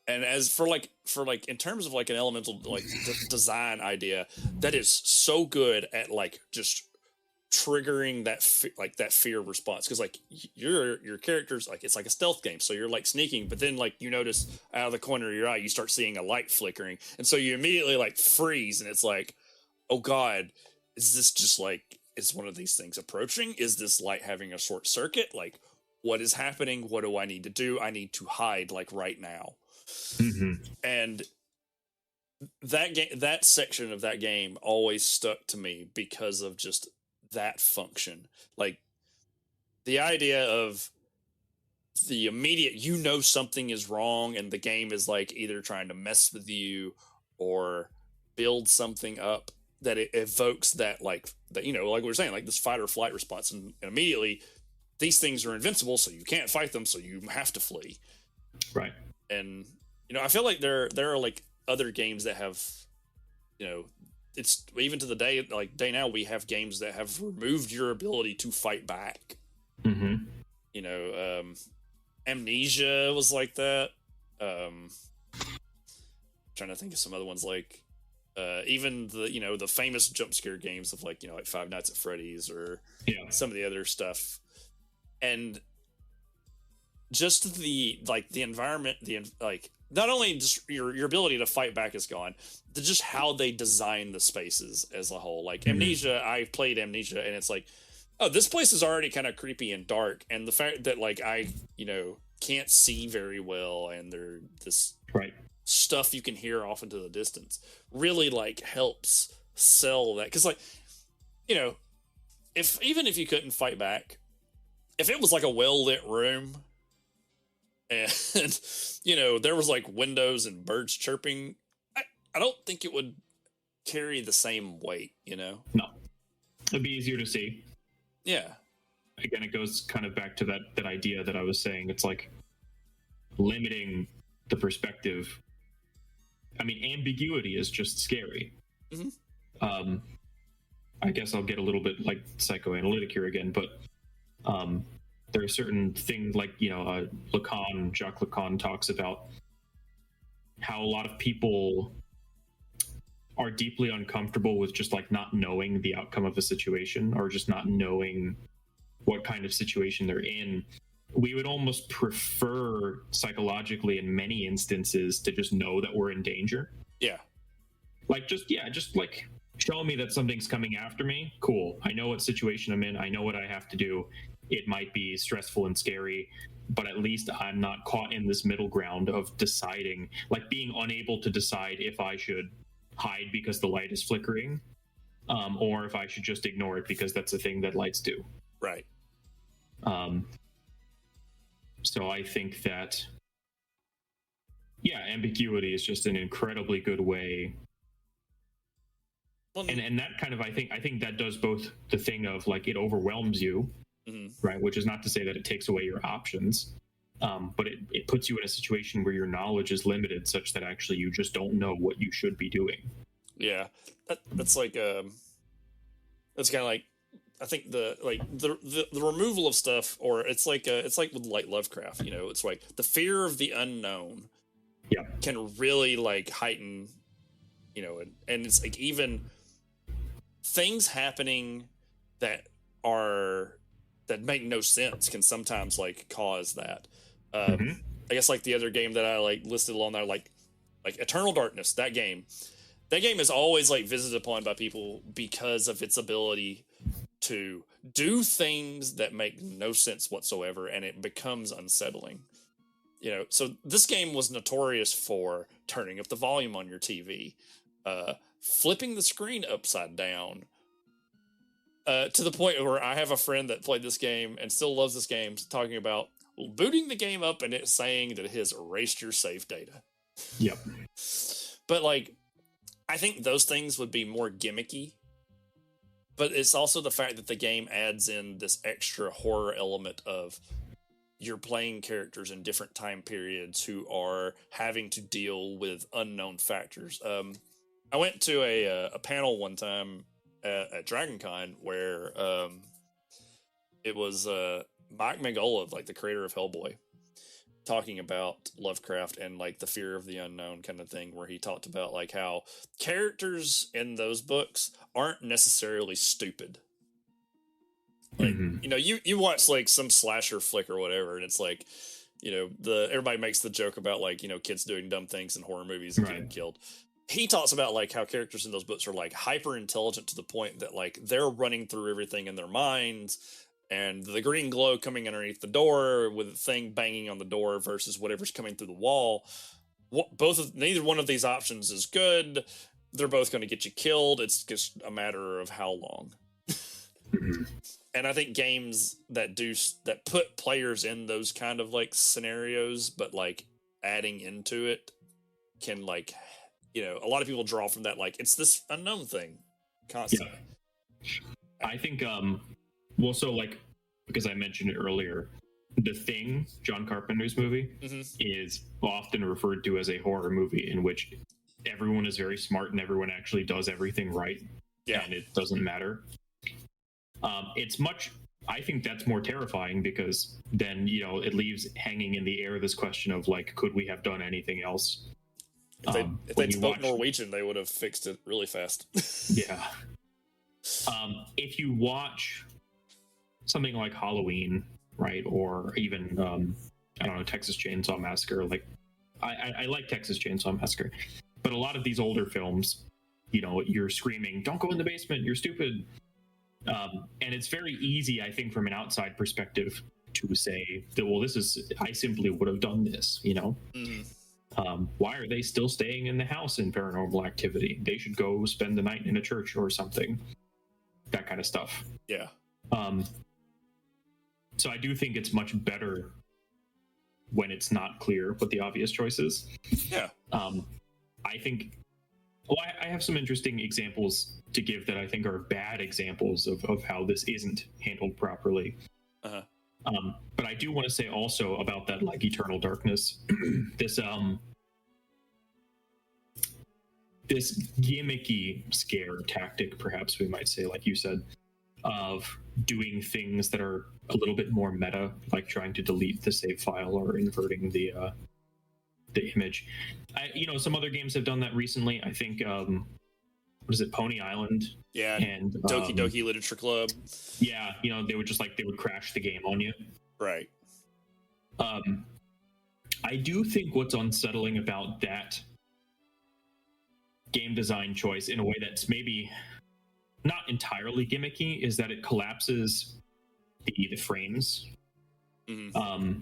And as for in terms of like an elemental like design idea, that is so good at like just triggering that that fear response, because like your character's like, it's like a stealth game, so you're like sneaking, but then like you notice out of the corner of your eye you start seeing a light flickering, and so you immediately like freeze, and it's like, oh god, is this just like, is one of these things approaching? Is this light having a short circuit? Like, what is happening? What do I need to do? I need to hide like right now. And that section of that game always stuck to me because of just that function. Like the idea of the immediate, something is wrong, and the game is like either trying to mess with you or build something up that it evokes that, like that, like we were saying, like this fight or flight response, and immediately these things are invincible, so you can't fight them, so you have to flee. Right. And I feel like there are like other games that have, it's even to the day now we have games that have removed your ability to fight back. Mm-hmm. Amnesia was like that. Trying to think of some other ones, like even the the famous jump scare games of like Five Nights at Freddy's or some of the other stuff, and just the environment, not only just your ability to fight back is gone, just how they design the spaces as a whole. Like Amnesia, I played Amnesia, and it's like, oh, this place is already kind of creepy and dark, and the fact that like I can't see very well, and there's this stuff you can hear off into the distance really like helps sell that, because like if you couldn't fight back, if it was like a well lit room and there was like windows and birds chirping, I don't think it would carry the same weight. No, it'd be easier to see. Yeah. Again, it goes kind of back to that idea that I was saying. It's like limiting the perspective. I mean, ambiguity is just scary. Mm-hmm. I guess I'll get a little bit like psychoanalytic here again, but there are certain things like, Jacques Lacan talks about how a lot of people are deeply uncomfortable with just like not knowing the outcome of a situation, or just not knowing what kind of situation they're in. We would almost prefer psychologically in many instances to just know that we're in danger. Yeah. Like, just like show me that something's coming after me. Cool. I know what situation I'm in. I know what I have to do. It might be stressful and scary, but at least I'm not caught in this middle ground of deciding, like being unable to decide if I should hide because the light is flickering, or if I should just ignore it because that's a thing that lights do. Right. So I think that, ambiguity is just an incredibly good way. Well, and that kind of, I think that does both the thing of like it overwhelms you, right? Which is not to say that it takes away your options, but it puts you in a situation where your knowledge is limited, such that actually you just don't know what you should be doing. Yeah, that's like that's kind of like, I think the removal of stuff, or it's like with like Lovecraft, it's like the fear of the unknown can really like heighten, and it's like even things happening that make no sense can sometimes like cause that. I guess like the other game that I like listed along there, like Eternal Darkness, that game is always like visited upon by people because of its ability to do things that make no sense whatsoever, and it becomes unsettling. So this game was notorious for turning up the volume on your TV, flipping the screen upside down, to the point where I have a friend that played this game and still loves this game, talking about booting the game up and it saying that it has erased your save data. Yep. But like, I think those things would be more gimmicky. But it's also the fact that the game adds in this extra horror element of you're playing characters in different time periods who are having to deal with unknown factors. I went to a panel one time at DragonCon where it was Mike Mignola, like the creator of Hellboy, talking about Lovecraft and like the fear of the unknown kind of thing, where he talked about like how characters in those books aren't necessarily stupid. Like, you watch like some slasher flick or whatever, and it's like, everybody makes the joke about like, kids doing dumb things in horror movies and getting killed. He talks about like how characters in those books are like hyper intelligent to the point that like they're running through everything in their minds, and the green glow coming underneath the door with a thing banging on the door versus whatever's coming through the wall. Neither one of these options is good. They're both going to get you killed. It's just a matter of how long. And I think games that put players in those kind of like scenarios, but like adding into it can like, a lot of people draw from that. Like it's this unknown thing constantly. Yeah. I think, so like, because I mentioned it earlier, The Thing, John Carpenter's movie, is often referred to as a horror movie in which everyone is very smart and everyone actually does everything right. Yeah. And it doesn't matter. I think that's more terrifying because then, it leaves hanging in the air this question of like, could we have done anything else? If they spoke Norwegian, they would have fixed it really fast. Yeah. If you watch something like Halloween, right, or even I don't know, Texas Chainsaw Massacre, like I like Texas Chainsaw Massacre, but a lot of these older films, you're screaming, "Don't go in the basement, you're stupid." And it's very easy, I think, from an outside perspective to say that, well, I simply would have done this, why are they still staying in the house in Paranormal Activity? They should go spend the night in a church or something. That kind of stuff. Yeah. So I do think it's much better when it's not clear what the obvious choice is. Yeah. I think... Well, I have some interesting examples to give that I think are bad examples of how this isn't handled properly. Uh-huh. But I do want to say also about that, like, Eternal Darkness, this gimmicky scare tactic, perhaps we might say, like you said, of doing things that are a little bit more meta, like trying to delete the save file or inverting the image. Some other games have done that recently. I think what is it, Pony Island? Yeah. And Doki Doki Literature Club. Yeah, they would crash the game on you. Right. I do think what's unsettling about that game design choice, in a way that's maybe not entirely gimmicky, is that it collapses the frames. Mm-hmm.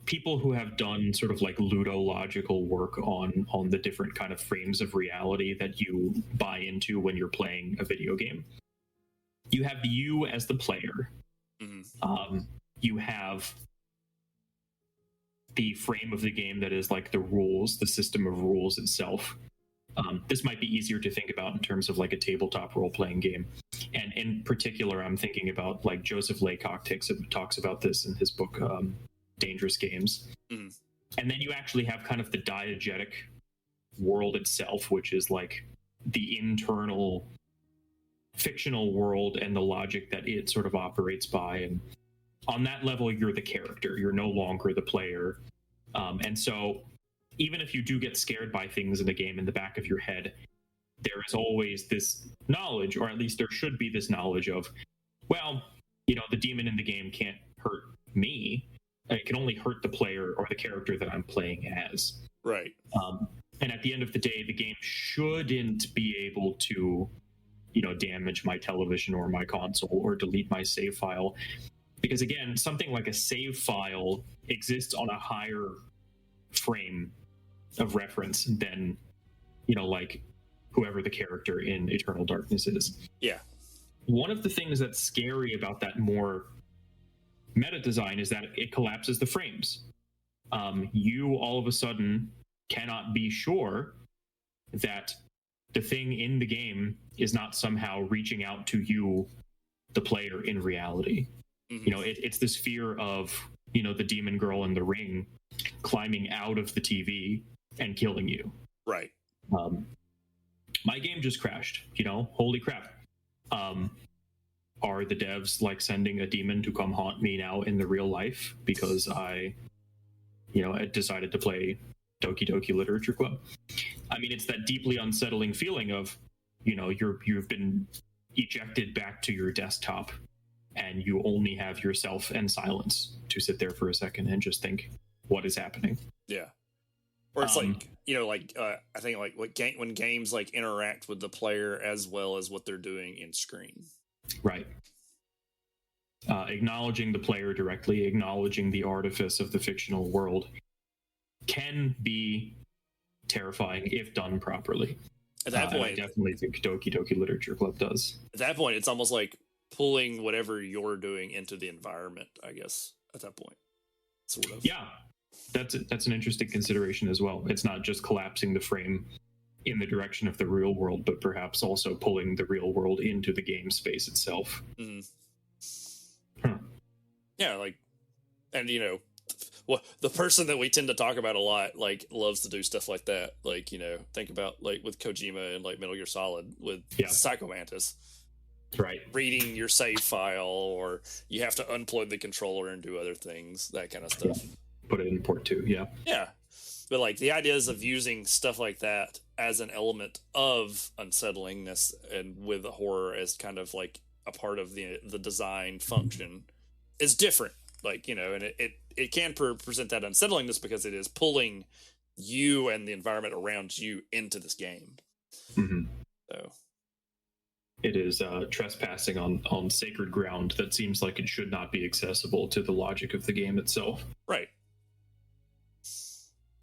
People who have done sort of like ludological work on the different kind of frames of reality that you buy into when you're playing a video game. You have you as the player. Mm-hmm. You have the frame of the game that is like the rules, the system of rules itself. This might be easier to think about in terms of like a tabletop role-playing game. And in particular, I'm thinking about like Joseph Laycock talks about this in his book, Dangerous Games. Mm. And then you actually have kind of the diegetic world itself, which is like the internal fictional world and the logic that it sort of operates by. And on that level, you're the character. You're no longer the player. And so even if you do get scared by things in the game, in the back of your head, there is always this knowledge, or at least there should be this knowledge of, well, the demon in the game can't hurt me. It can only hurt the player or the character that I'm playing as. Right. And at the end of the day, the game shouldn't be able to, damage my television or my console or delete my save file. Because again, something like a save file exists on a higher frame of reference than, like whoever the character in Eternal Darkness is. Yeah. One of the things that's scary about that more meta design is that it collapses the frames. You all of a sudden cannot be sure that the thing in the game is not somehow reaching out to you, the player, in reality. Mm-hmm. It's this fear of, the demon girl in the ring climbing out of the TV and killing you. Right. My game just crashed, holy crap. Are the devs like sending a demon to come haunt me now in the real life because I decided to play Doki Doki Literature Club? I mean, it's that deeply unsettling feeling of, you've been ejected back to your desktop and you only have yourself and silence to sit there for a second and just think, what is happening? Yeah. Or it's I think like when games like interact with the player as well as what they're doing in screen. Right. Acknowledging the player directly, acknowledging the artifice of the fictional world can be terrifying if done properly. At that point, I definitely think Doki Doki Literature Club does. At that point, it's almost like pulling whatever you're doing into the environment, I guess, at that point, sort of. Yeah, that's an interesting consideration as well. It's not just collapsing the frame in the direction of the real world, but perhaps also pulling the real world into the game space itself. Yeah, like, and well, the person that we tend to talk about a lot, like, loves to do stuff like that. Like, think about, like, with Kojima and, like, Metal Gear Solid with Psycho Mantis. Right. Reading your save file, or you have to unplug the controller and do other things, that kind of stuff. Yeah. Put it in port 2, yeah. Yeah. But, like, the ideas of using stuff like that as an element of unsettlingness and with horror as kind of, like, a part of the design function is different. Like, and it can present that unsettlingness because it is pulling you and the environment around you into this game. Mm-hmm. So it is trespassing on sacred ground that seems like it should not be accessible to the logic of the game itself. Right.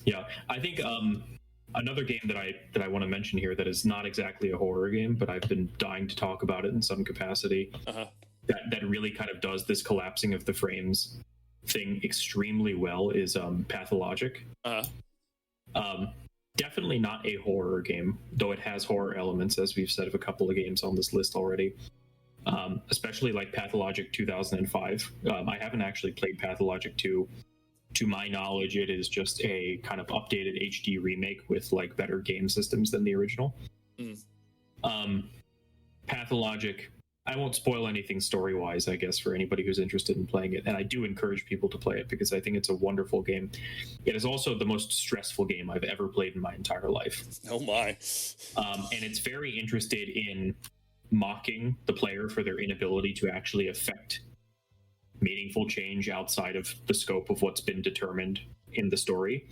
Yeah, I think another game that I want to mention here that is not exactly a horror game, but I've been dying to talk about it in some capacity. That really kind of does this collapsing of the frames thing extremely well is Pathologic. Definitely not a horror game, though it has horror elements, as we've said of a couple of games on this list already. Especially like Pathologic 2005. I haven't actually played Pathologic 2. To my knowledge, it is just a kind of updated HD remake with like better game systems than the original. Pathologic, I won't spoil anything story-wise, I guess, for anybody who's interested in playing it. And I do encourage people to play it because I think it's a wonderful game. It is also the most stressful game I've ever played in my entire life. Oh my. And it's very interested in mocking the player for their inability to actually affect meaningful change outside of the scope of what's been determined in the story.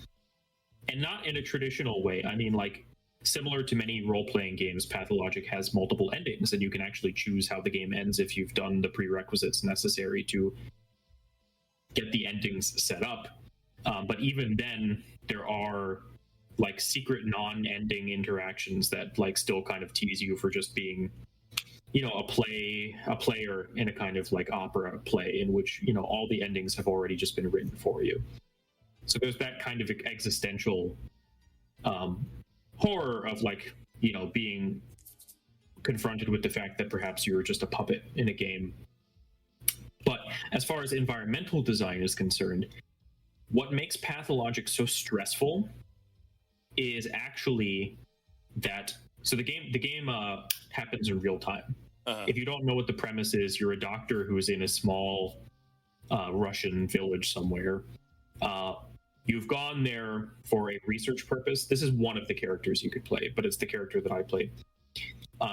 And not in a traditional way. I mean, like, similar to many role-playing games, Pathologic has multiple endings, and you can actually choose how the game ends if you've done the prerequisites necessary to get the endings set up. But even then, there are like secret non-ending interactions that like still kind of tease you for just being, a player in a kind of like opera play in which, all the endings have already just been written for you. So there's that kind of existential horror of like, being confronted with the fact that perhaps you're just a puppet in a game. But as far as environmental design is concerned, what makes Pathologic so stressful is actually that, so the game happens in real time. If you don't know what the premise is, you're a doctor who is in a small Russian village somewhere. You've gone there for a research purpose. This is one of the characters you could play, but it's the character that I played.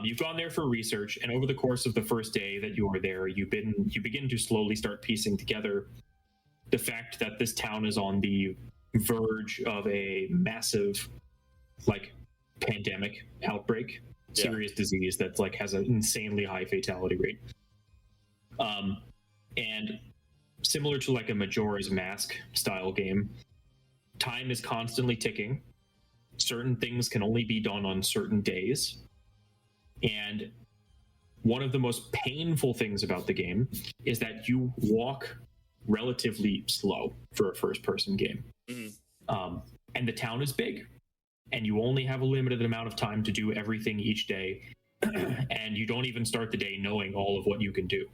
You've gone there for research, and over the course of the first day that you are there, you begin to slowly start piecing together the fact that this town is on the verge of a massive, like, pandemic outbreak, serious disease that like has an insanely high fatality rate. And similar to like a Majora's Mask style game, time is constantly ticking. Certain things can only be done on certain days. And one of the most painful things about the game is that you walk relatively slow for a first-person game. And the town is big, and you only have a limited amount of time to do everything each day, and you don't even start the day knowing all of what you can do.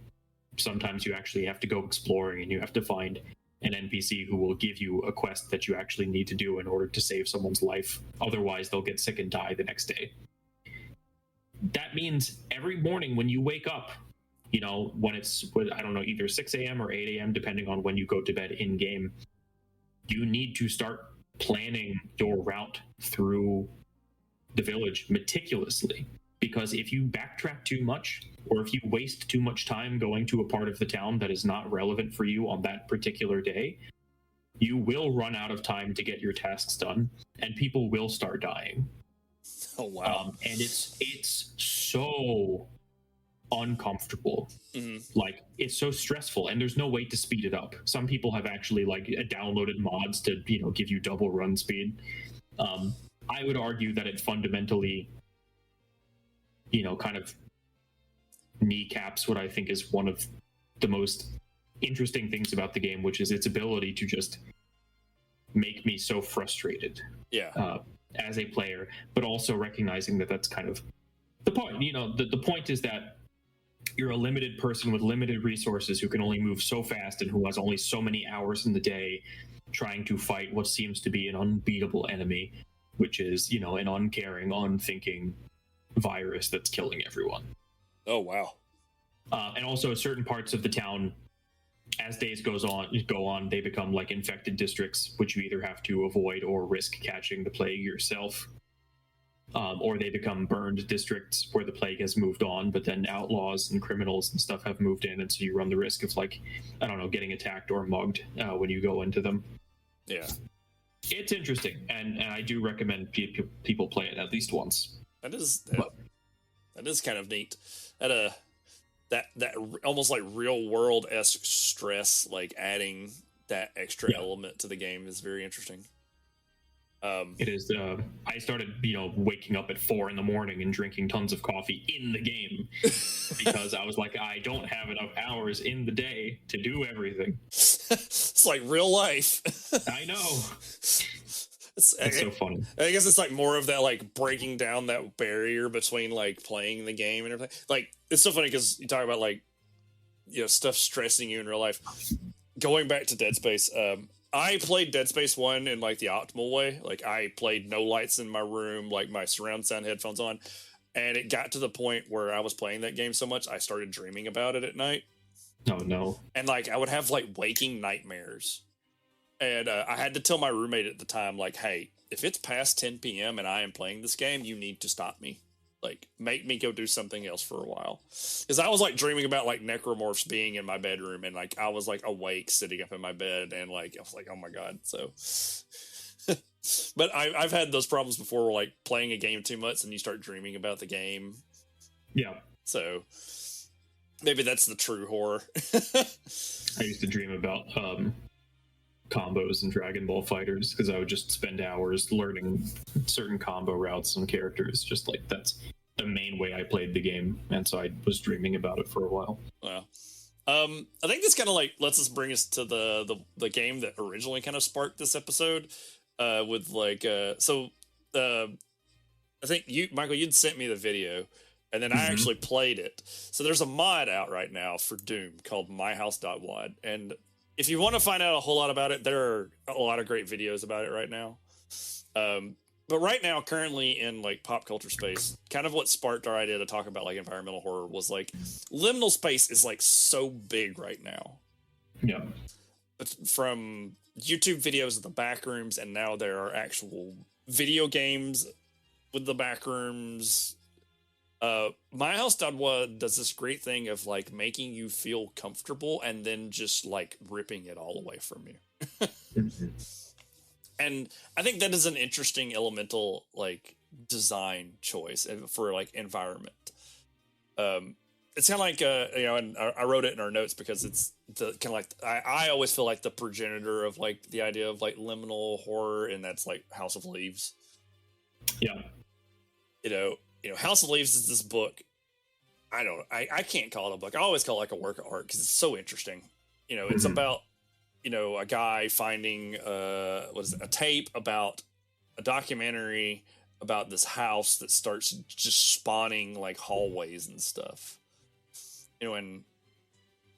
Sometimes you actually have to go exploring, and you have to find an NPC who will give you a quest that you actually need to do in order to save someone's life. Otherwise, they'll get sick and die the next day. That means every morning when you wake up, when it's, I don't know, either 6 a.m. or 8 a.m., depending on when you go to bed in-game, you need to start planning your route through the village meticulously. Because if you backtrack too much, or if you waste too much time going to a part of the town that is not relevant for you on that particular day, you will run out of time to get your tasks done, and people will start dying. Oh, wow. And it's so uncomfortable. Like, it's so stressful, and there's no way to speed it up. Some people have actually like downloaded mods to give you double run speed. I would argue that it fundamentally kind of kneecaps what I think is one of the most interesting things about the game, which is its ability to just make me so frustrated as a player, but also recognizing that that's kind of the point. The point is that you're a limited person with limited resources who can only move so fast and who has only so many hours in the day trying to fight what seems to be an unbeatable enemy, which is, an uncaring, unthinking virus that's killing everyone. Oh, wow. And also certain parts of the town, as days go on, they become like infected districts, which you either have to avoid or risk catching the plague yourself. Or they become burned districts where the plague has moved on, but then outlaws and criminals and stuff have moved in, and so you run the risk of, getting attacked or mugged when you go into them. Yeah. It's interesting, and I do recommend people play it at least once. That is kind of neat. That almost like real world-esque stress, like adding that extra element to the game is very interesting. It is. I started, waking up at 4 a.m. and drinking tons of coffee in the game because I was like, I don't have enough hours in the day to do everything. It's like real life. I know. It's so funny. I guess it's like more of that, like breaking down that barrier between like playing the game and everything. Like, it's so funny because you talk about like, stuff stressing you in real life. Going back to Dead Space, I played Dead Space 1 in like the optimal way. Like, I played no lights in my room, like my surround sound headphones on. And it got to the point where I was playing that game so much, I started dreaming about it at night. Oh, no. And like, I would have like waking nightmares. And I had to tell my roommate at the time, like, hey, if it's past 10 p.m. and I am playing this game, you need to stop me. Like, make me go do something else for a while. Because I was, like, dreaming about, like, necromorphs being in my bedroom. And, like, I was, like, awake sitting up in my bed. And, like, I was like, oh, my God. So, but I've had those problems before where, like, playing a game too much and you start dreaming about the game. Yeah. So, maybe that's the true horror. I used to dream about combos in Dragon Ball Fighters because I would just spend hours learning certain combo routes and characters. Just like that's the main way I played the game, and so I was dreaming about it for a while. Wow. I think this kind of like lets us bring us to the game that originally kind of sparked this episode. With like I think you, Michael, you'd sent me the video, and then I actually played it. So there's a mod out right now for Doom called myhouse.wad, and if you want to find out a whole lot about it, there are a lot of great videos about it right now. But right now, currently in like pop culture space, kind of what sparked our idea to talk about like environmental horror was like liminal space is like so big right now. Yeah. But from YouTube videos of the backrooms, and now there are actual video games with the backrooms. myhouse.wad does this great thing of like making you feel comfortable and then just like ripping it all away from you. And I think that is an interesting elemental like design choice for like environment. It's kind of like and I wrote it in our notes because it's the kind of like I always feel like the progenitor of like the idea of like liminal horror, and that's like House of Leaves. Yeah. House of Leaves is this book. I can't call it a book. I always call it like a work of art because it's so interesting. It's about, a guy finding a tape about a documentary about this house that starts just spawning like hallways and stuff. And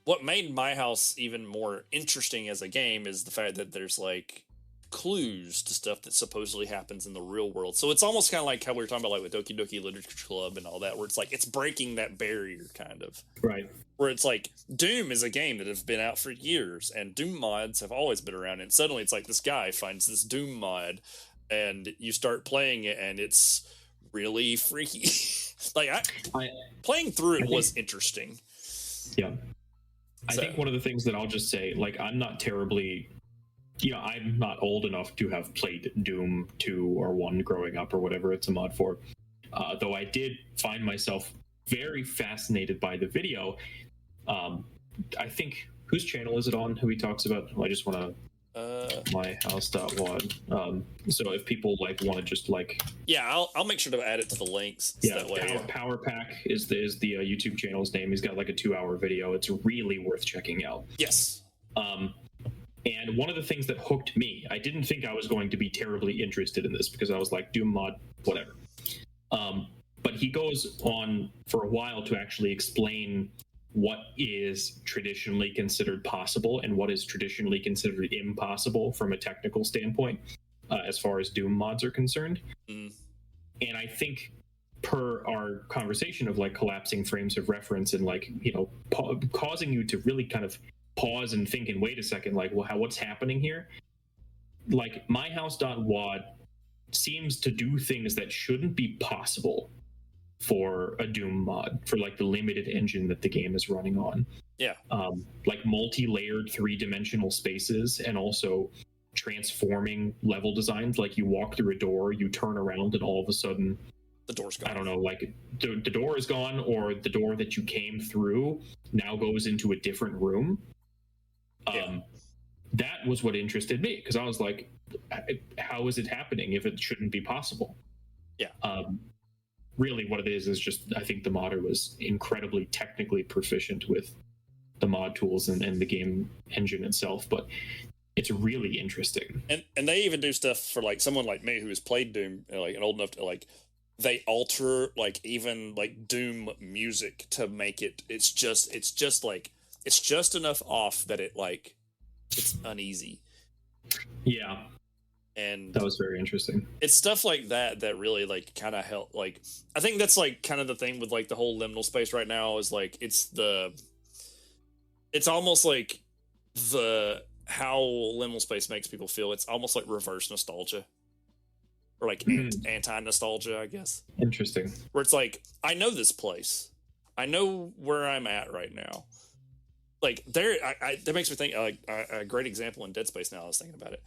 what made My House even more interesting as a game is the fact that there's like clues to stuff that supposedly happens in the real world. So it's almost kind of like how we were talking about like with Doki Doki Literature Club and all that, where it's like it's breaking that barrier kind of. Right. Where it's like Doom is a game that has been out for years, and Doom mods have always been around, and suddenly it's like this guy finds this Doom mod and you start playing it and it's really freaky. Like playing through it was interesting. Yeah. I think one of the things that I'll just say, like, I'm not terribly, I'm not old enough to have played Doom 2 or 1 growing up or whatever it's a mod for. Though I did find myself very fascinated by the video. I think, whose channel is it on? Who he talks about? I just want to... myhouse.wad. So if people like want to just like, yeah, I'll make sure to add it to the links. So yeah, that way, Power Pack is the YouTube channel's name. He's got like a 2-hour video. It's really worth checking out. Yes. And one of the things that hooked me, I didn't think I was going to be terribly interested in this because I was like, Doom mod, whatever. But he goes on for a while to actually explain what is traditionally considered possible and what is traditionally considered impossible from a technical standpoint, as far as Doom mods are concerned. And I think, per our conversation of like collapsing frames of reference and like, you know, causing you to really kind of pause and think and wait a second, like, well, what's happening here? Like, myhouse.wad seems to do things that shouldn't be possible for a Doom mod, for like the limited engine that the game is running on. Yeah. Like multi-layered 3-dimensional spaces, and also transforming level designs. Like you walk through a door, you turn around, and all of a sudden the door's gone. I don't know, like the door is gone, or the door that you came through now goes into a different room. That was what interested me, because I was like, how is it happening if it shouldn't be possible? Yeah. Really what it is just, I think the modder was incredibly technically proficient with the mod tools and the game engine itself, but it's really interesting. And they even do stuff for like someone like me who has played Doom, like, and old enough to like, they alter like even like Doom music to make it, it's just enough off that it like, it's uneasy. Yeah. And that was very interesting. It's stuff like that that really like kind of help. Like, I think that's like kind of the thing with like the whole liminal space right now is like it's almost like how liminal space makes people feel. It's almost like reverse nostalgia, or like anti-nostalgia, I guess. Interesting. Where it's like, I know this place, I know where I'm at right now. Like that makes me think like a great example in Dead Space. Now I was thinking about it.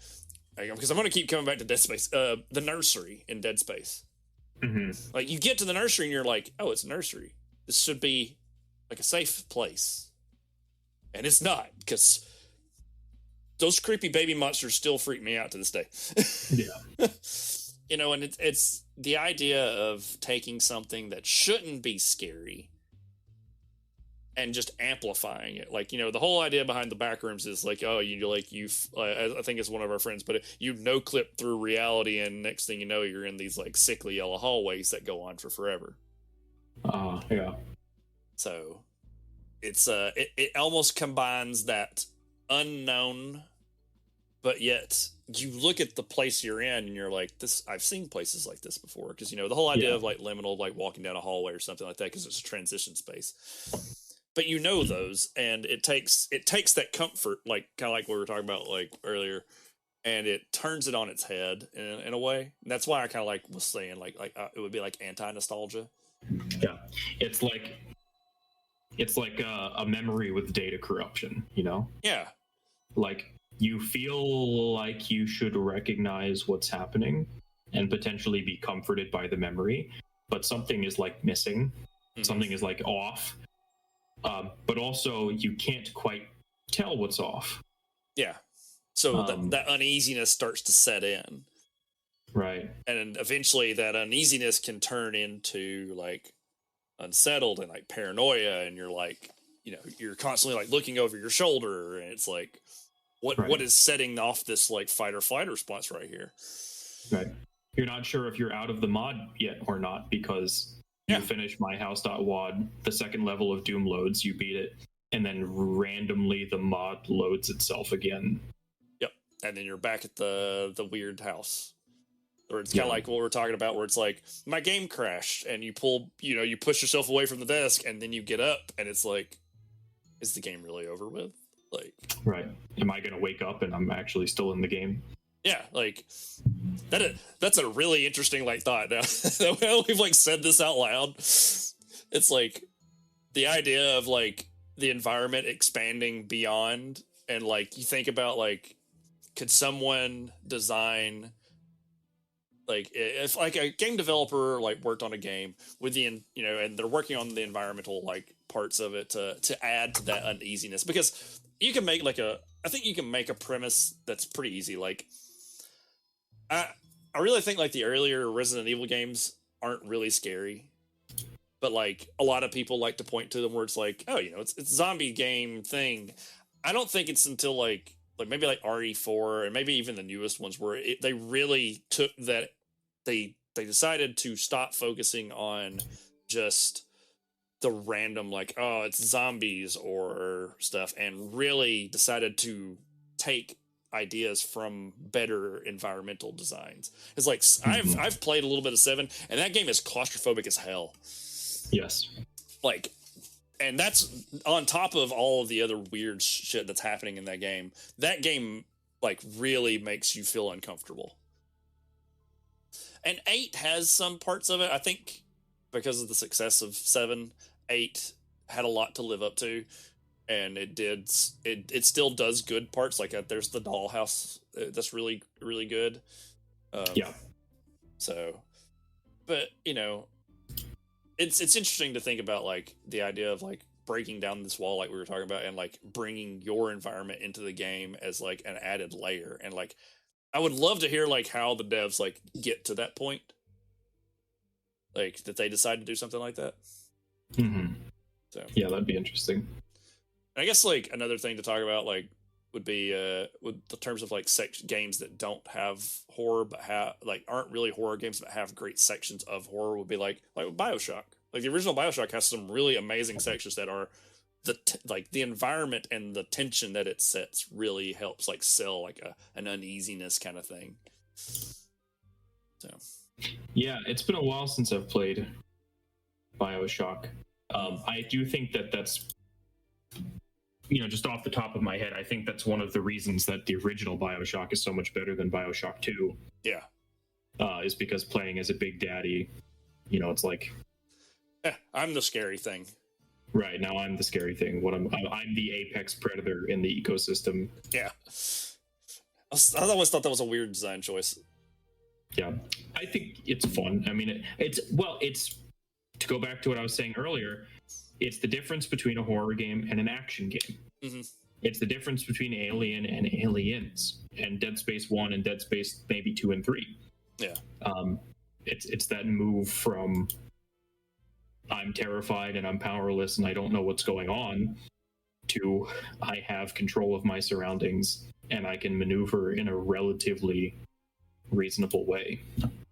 Because I'm going to keep coming back to Dead Space. The nursery in Dead Space. Mm-hmm. Like, you get to the nursery and you're like, oh, it's a nursery. This should be like a safe place. And it's not, because those creepy baby monsters still freak me out to this day. Yeah. You know, and it's the idea of taking something that shouldn't be scary and just amplifying it. Like, you know, the whole idea behind the backrooms is like, oh, I think it's one of our friends, but you no clip through reality, and next thing you know, you're in these like sickly yellow hallways that go on for forever. Yeah. So it's it almost combines that unknown, but yet you look at the place you're in and you're like, this, I've seen places like this before. Because, you know, the whole idea of like liminal, like walking down a hallway or something like that, because it's a transition space. But you know those, and it takes that comfort, like kind of like what we were talking about like earlier, and it turns it on its head in a way. And that's why I kind of like was saying like it would be like anti-nostalgia. Yeah, it's like a memory with data corruption, you know? Yeah, like you feel like you should recognize what's happening and potentially be comforted by the memory, but something is like missing, something is like off. But also you can't quite tell what's off. Yeah. So that uneasiness starts to set in. Right. And eventually that uneasiness can turn into like unsettled and like paranoia. And you're like, you know, you're constantly like looking over your shoulder, and it's like, what is setting off this like fight or flight response right here? Right. You're not sure if you're out of the mod yet or not, because you finish myhouse.wad, the second level of Doom loads, you beat it, and then randomly the mod loads itself again. Yep. And then you're back at the weird house. Or it's kind of like what we're talking about, where it's like, my game crashed, and you push yourself away from the desk, and then you get up, and it's like, is the game really over with? Like, right. Am I going to wake up and I'm actually still in the game? Yeah, like that's a really interesting like thought. Now that we've like said this out loud, it's like the idea of like the environment expanding beyond, and like you think about like, could someone design like, if like a game developer like worked on a game with the, you know, and they're working on the environmental like parts of it to add to that uneasiness, because you can make I think you can make a premise that's pretty easy. Like, I really think like the earlier Resident Evil games aren't really scary, but like a lot of people like to point to them where it's like, oh, it's zombie game thing. I don't think it's until like maybe like RE4 and maybe even the newest ones where they really took that they decided to stop focusing on just the random like, oh, it's zombies or stuff, and really decided to take ideas from better environmental designs. It's like I've played a little bit of 7, and that game is claustrophobic as hell. Yes. Like, and that's on top of all of the other weird shit that's happening in that game. That game like really makes you feel uncomfortable. And 8 has some parts of it. I think because of the success of 7, 8 had a lot to live up to, and it still does good parts. Like there's the dollhouse that's really, really good. Yeah. So, but it's interesting to think about like the idea of like breaking down this wall like we were talking about, and like bringing your environment into the game as like an added layer. And like I would love to hear like how the devs like get to that point, like that they decide to do something like that. Mm-hmm. So yeah, that'd be interesting. I guess like another thing to talk about like would be with the terms of like games that don't have horror but aren't really horror games but have great sections of horror would be like BioShock. Like the original BioShock has some really amazing sections that are the environment and the tension that it sets really helps like sell like an uneasiness kind of thing. So yeah, it's been a while since I've played BioShock. I do think that's just off the top of my head, I think that's one of the reasons that the original BioShock is so much better than BioShock 2. Yeah. Is because playing as a Big Daddy, it's like, I'm the scary thing. Right, now I'm the scary thing. I'm the apex predator in the ecosystem. Yeah. I always thought that was a weird design choice. Yeah, I think it's fun. I mean, it's to go back to what I was saying earlier, it's the difference between a horror game and an action game. Mm-hmm. It's the difference between Alien and Aliens, and Dead Space 1 and Dead Space maybe 2 and 3. Yeah. It's that move from I'm terrified and I'm powerless and I don't know what's going on to I have control of my surroundings and I can maneuver in a relatively reasonable way.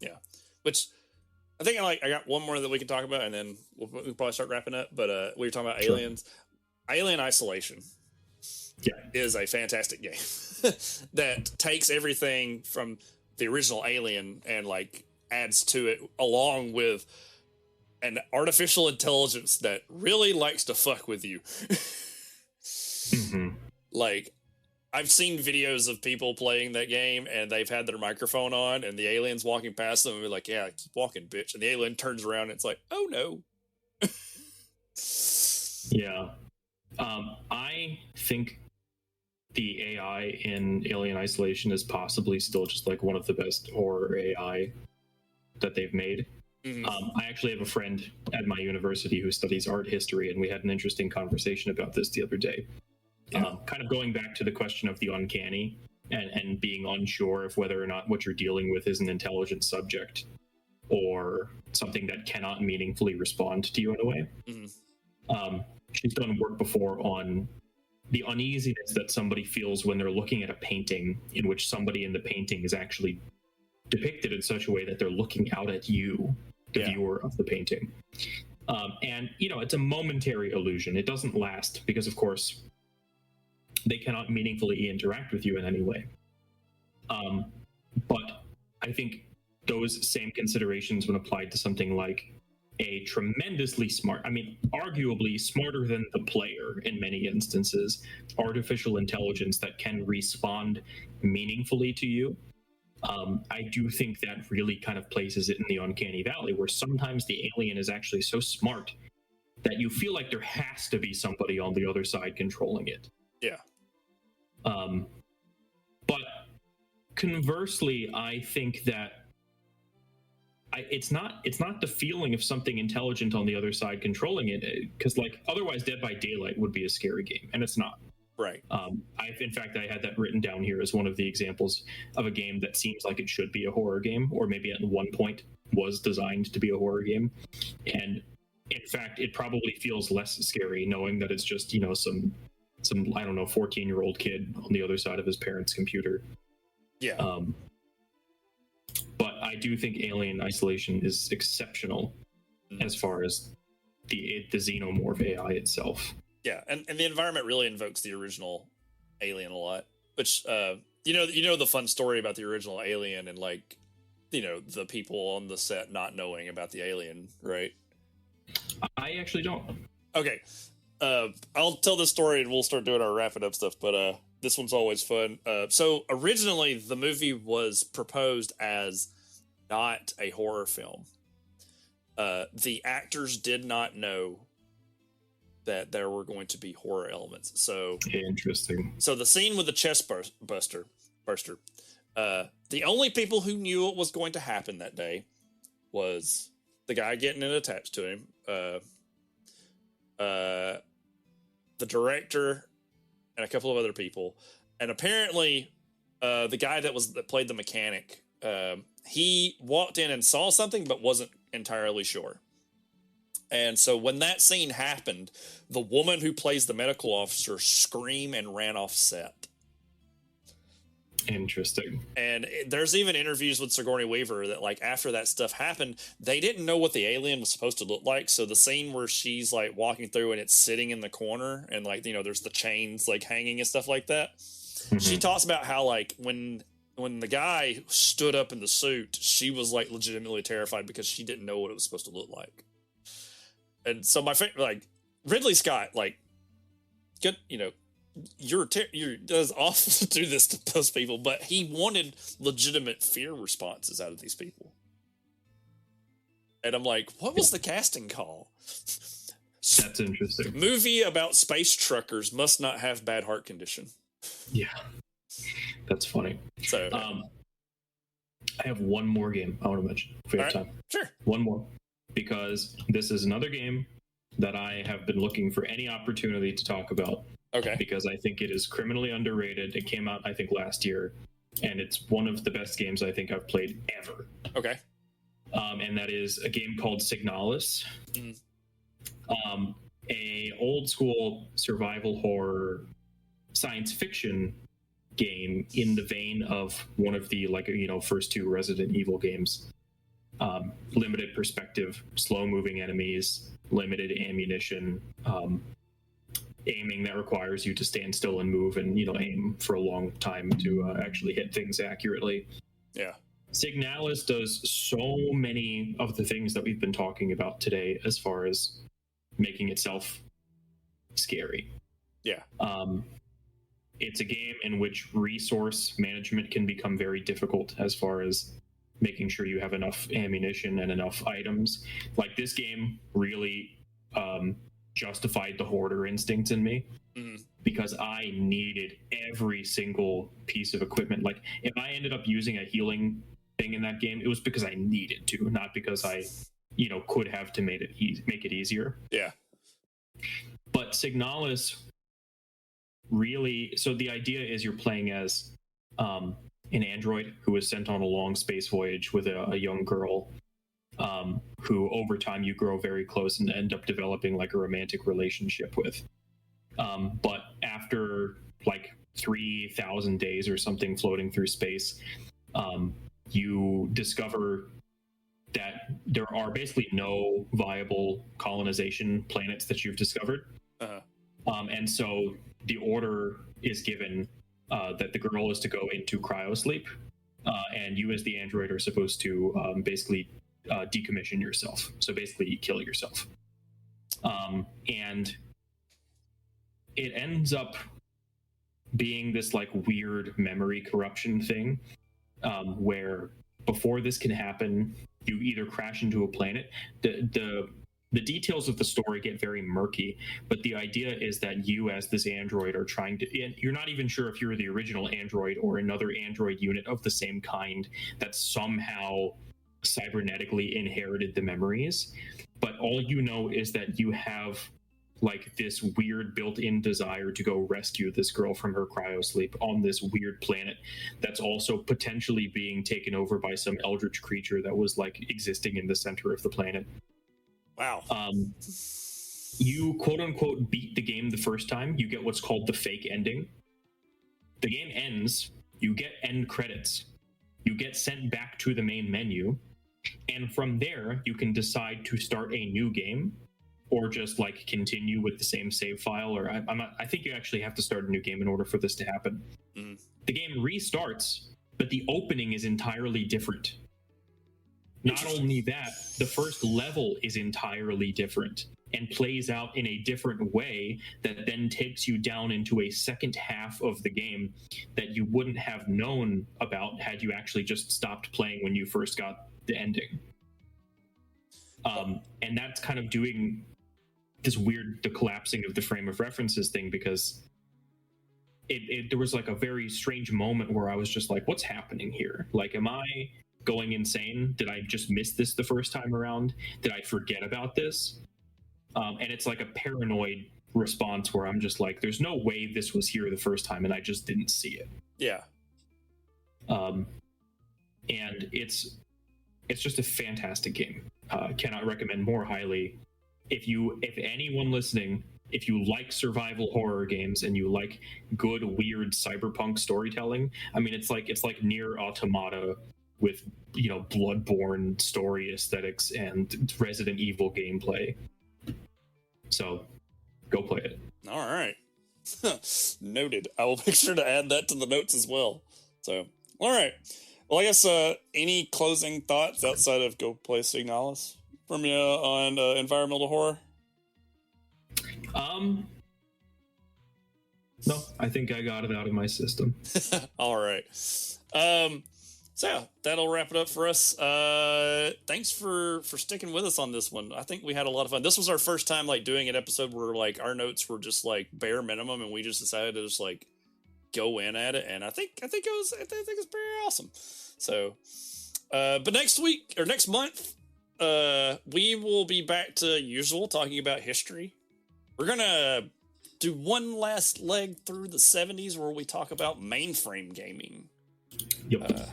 Yeah. Which I think I got one more that we can talk about, and then we'll probably start wrapping up. But we were talking about Aliens. Alien Isolation is a fantastic game that takes everything from the original Alien and like adds to it, along with an artificial intelligence that really likes to fuck with you. Mm-hmm. Like, I've seen videos of people playing that game and they've had their microphone on and the alien's walking past them and be like, yeah, keep walking, bitch. And the alien turns around and it's like, oh no. Yeah. I think the AI in Alien Isolation is possibly still just like one of the best horror AI that they've made. Mm-hmm. I actually have a friend at my university who studies art history, and we had an interesting conversation about this the other day. Yeah. Kind of going back to the question of the uncanny and being unsure of whether or not what you're dealing with is an intelligent subject or something that cannot meaningfully respond to you in a way. Mm-hmm. She's done work before on the uneasiness that somebody feels when they're looking at a painting in which somebody in the painting is actually depicted in such a way that they're looking out at you, the viewer of the painting. And, it's a momentary illusion. It doesn't last because, of course, they cannot meaningfully interact with you in any way. But I think those same considerations, when applied to something like a tremendously smart, arguably smarter than the player in many instances, artificial intelligence that can respond meaningfully to you, I do think that really kind of places it in the uncanny valley, where sometimes the alien is actually so smart that you feel like there has to be somebody on the other side controlling it. Yeah. But conversely, I think that it's not the feeling of something intelligent on the other side controlling it, because like otherwise Dead by Daylight would be a scary game, and it's not. Right. In fact, I had that written down here as one of the examples of a game that seems like it should be a horror game, or maybe at one point was designed to be a horror game. And in fact, it probably feels less scary knowing that it's just, some I don't know, 14-year-old kid on the other side of his parents' computer. Yeah. But I do think Alien Isolation is exceptional as far as the xenomorph AI itself. Yeah, and the environment really invokes the original Alien a lot. Which the fun story about the original Alien and the people on the set not knowing about the alien, right? I actually don't. Okay. I'll tell this story and we'll start doing our wrapping up stuff, but this one's always fun. So originally the movie was proposed as not a horror film. The actors did not know that there were going to be horror elements. So interesting. So the scene with the chest burster, the only people who knew what was going to happen that day was the guy getting it attached to him, the director, and a couple of other people. And apparently, the guy that played the mechanic, he walked in and saw something, but wasn't entirely sure. And so when that scene happened, the woman who plays the medical officer screamed and ran off set. Interesting. And there's even interviews with Sigourney Weaver that after that stuff happened, they didn't know what the alien was supposed to look like. So the scene where she's walking through and it's sitting in the corner and there's the chains hanging and stuff like that. Mm-hmm. She talks about how when the guy stood up in the suit, she was legitimately terrified because she didn't know what it was supposed to look like. And so my favorite, Ridley Scott, good, that's awful to do this to those people, but he wanted legitimate fear responses out of these people. And I'm like, what was the casting call? That's interesting. Movie about space truckers must not have bad heart condition. Yeah, that's funny. So, I have one more game I want to mention if we have time. Sure. One more. Because this is another game that I have been looking for any opportunity to talk about. Okay. Because I think it is criminally underrated. It came out, I think, last year, and it's one of the best games I think I've played ever. Okay. And that is a game called Signalis. Mm. A old school survival horror science fiction game in the vein of one of the first two Resident Evil games. Limited perspective, slow moving enemies, limited ammunition, aiming that requires you to stand still and move and aim for a long time to actually hit things accurately. Yeah. Signalis does so many of the things that we've been talking about today as far as making itself scary. Yeah. It's a game in which resource management can become very difficult as far as making sure you have enough ammunition and enough items. This game really justified the hoarder instinct in me, because I needed every single piece of equipment. If I ended up using a healing thing in that game, it was because I needed to, not because I could have to make it easier. Yeah. But Signalis really, so the idea is you're playing as an android who was sent on a long space voyage with a young girl, who over time you grow very close and end up developing a romantic relationship with. But after 3,000 days or something floating through space, you discover that there are basically no viable colonization planets that you've discovered. Uh-huh. And so the order is given that the girl is to go into cryosleep, and you as the android are supposed to basically decommission yourself. So basically kill yourself. And it ends up being this weird memory corruption thing, where before this can happen, you either crash into a planet. The details of the story get very murky, but the idea is that you as this android are trying to, and you're not even sure if you're the original android or another android unit of the same kind that somehow cybernetically inherited the memories. But all you know is that you have like this weird built-in desire to go rescue this girl from her cryosleep on this weird planet that's also potentially being taken over by some eldritch creature that was like existing in the center of the planet. Wow. You quote unquote beat the game the first time. You get what's called the fake ending. The game ends, you get end credits, you get sent back to the main menu, and from there you can decide to start a new game or just like continue with the same save file. Or I think you actually have to start a new game in order for this to happen. The game restarts, but the opening is entirely different. Not only that, the first level is entirely different and plays out in a different way that then takes you down into a second half of the game that you wouldn't have known about had you actually just stopped playing when you first got the ending. And that's kind of doing this weird, the collapsing of the frame of references thing, because there was like a very strange moment where I was just like, what's happening here? Like, am I going insane? Did I just miss this the first time around? Did I forget about this? And it's like a paranoid response where I'm just like, there's no way this was here the first time and I just didn't see it. Yeah. And it's just a fantastic game. Cannot recommend more highly. If anyone listening, if you like survival horror games and you like good, weird cyberpunk storytelling, I mean, it's like Nier Automata with, you know, Bloodborne story aesthetics and Resident Evil gameplay. So go play it. All right. Noted. I will make sure to add that to the notes as well. So, all right. Well, I guess any closing thoughts outside of go play Signalis from you on environmental horror? No, I think I got it out of my system. All right. So yeah, that'll wrap it up for us. Thanks for sticking with us on this one. I think we had a lot of fun. This was our first time like doing an episode where like our notes were just like bare minimum, and we just decided to just like go in at it. And I think it was pretty awesome. So, but next week or next month, we will be back to usual talking about history. We're gonna do one last leg through the 70s where we talk about mainframe gaming. Yep.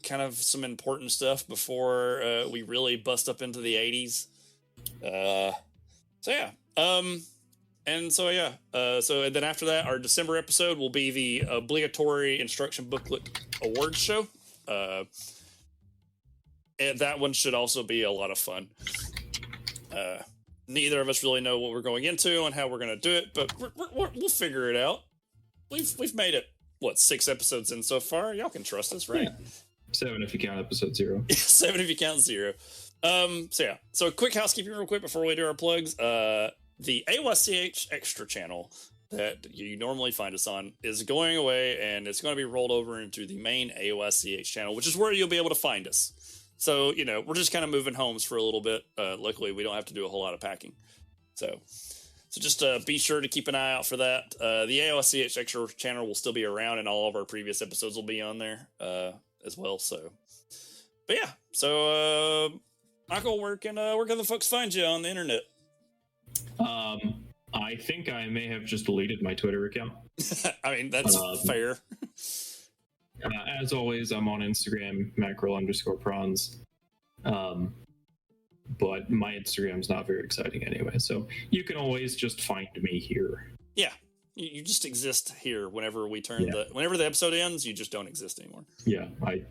Kind of some important stuff before we really bust up into the 80s. So then after that, our December episode will be the obligatory instruction booklet awards show. And that one should also be a lot of fun. Neither of us really know what we're going into and how we're going to do it, but we'll figure it out. We've made it. What, 6 episodes in so far? Y'all can trust us, right? Yeah. 7 if you count episode 0. 7 if you count 0. So quick housekeeping real quick before we do our plugs. The AOSCH extra channel that you normally find us on is going away, and it's going to be rolled over into the main AOSCH channel, which is where you'll be able to find us. So, you know, we're just kind of moving homes for a little bit. Luckily, we don't have to do a whole lot of packing. So just be sure to keep an eye out for that. The AOSCH extra channel will still be around, and all of our previous episodes will be on there as well. So, but yeah. So, Michael, where can the folks find you on the internet? I think I may have just deleted my Twitter account. I mean, that's fair. As always, I'm on Instagram, mackerel_prawns. But my Instagram's not very exciting anyway, so you can always just find me here. Yeah, you just exist here whenever we turn whenever the episode ends, you just don't exist anymore. Yeah, I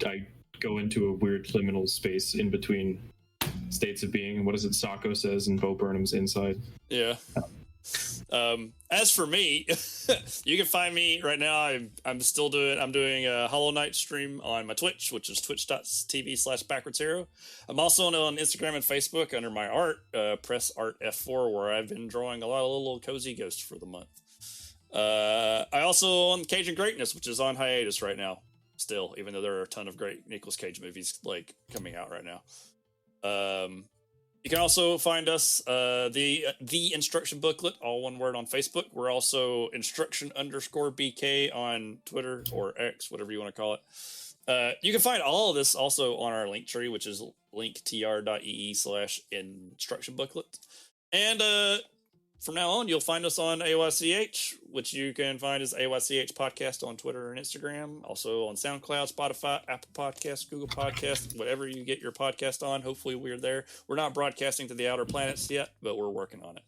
go into a weird liminal space in between states of being. What is it Sacco says in Bo Burnham's Inside? Yeah. As for me, you can find me right now. I'm doing a Hollow Knight stream on my Twitch, which is twitch.tv/backwards hero. I'm also on Instagram and Facebook under my art, press art F4, where I've been drawing a lot of little cozy ghosts for the month. I also on Cajun Greatness, which is on hiatus right now still, even though there are a ton of great Nicolas Cage movies like coming out right now. You can also find us, the instruction booklet, all one word, on Facebook. We're also instruction_BK on Twitter or X, whatever you want to call it. You can find all of this also on our link tree, which is linktr.ee/instruction booklet. And from now on, you'll find us on AYCH, which you can find as AYCH Podcast on Twitter and Instagram. Also on SoundCloud, Spotify, Apple Podcasts, Google Podcasts, whatever you get your podcast on. Hopefully we're there. We're not broadcasting to the outer planets yet, but we're working on it.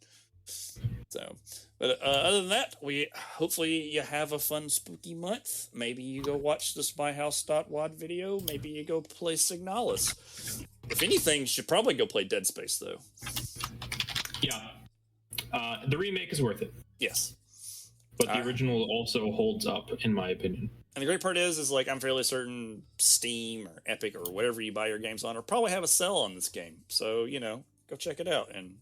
So, but other than that, hopefully you have a fun spooky month. Maybe you go watch the SpyHouse.wad video. Maybe you go play Signalis. If anything, you should probably go play Dead Space, though. Yeah. The remake is worth it. Yes. But the original also holds up, in my opinion. And the great part is like, I'm fairly certain Steam or Epic or whatever you buy your games on will probably have a sale on this game. So, go check it out. And,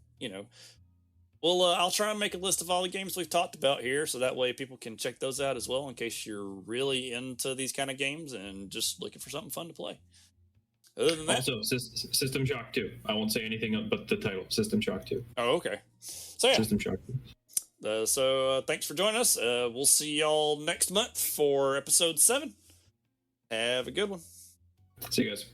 well, I'll try and make a list of all the games we've talked about here, so that way people can check those out as well in case you're really into these kind of games and just looking for something fun to play. Other than that, also, System Shock 2. I won't say anything but the title, System Shock 2. Oh, okay. So, yeah. System Shock 2. So thanks for joining us. We'll see y'all next month for episode 7. Have a good one. See you guys.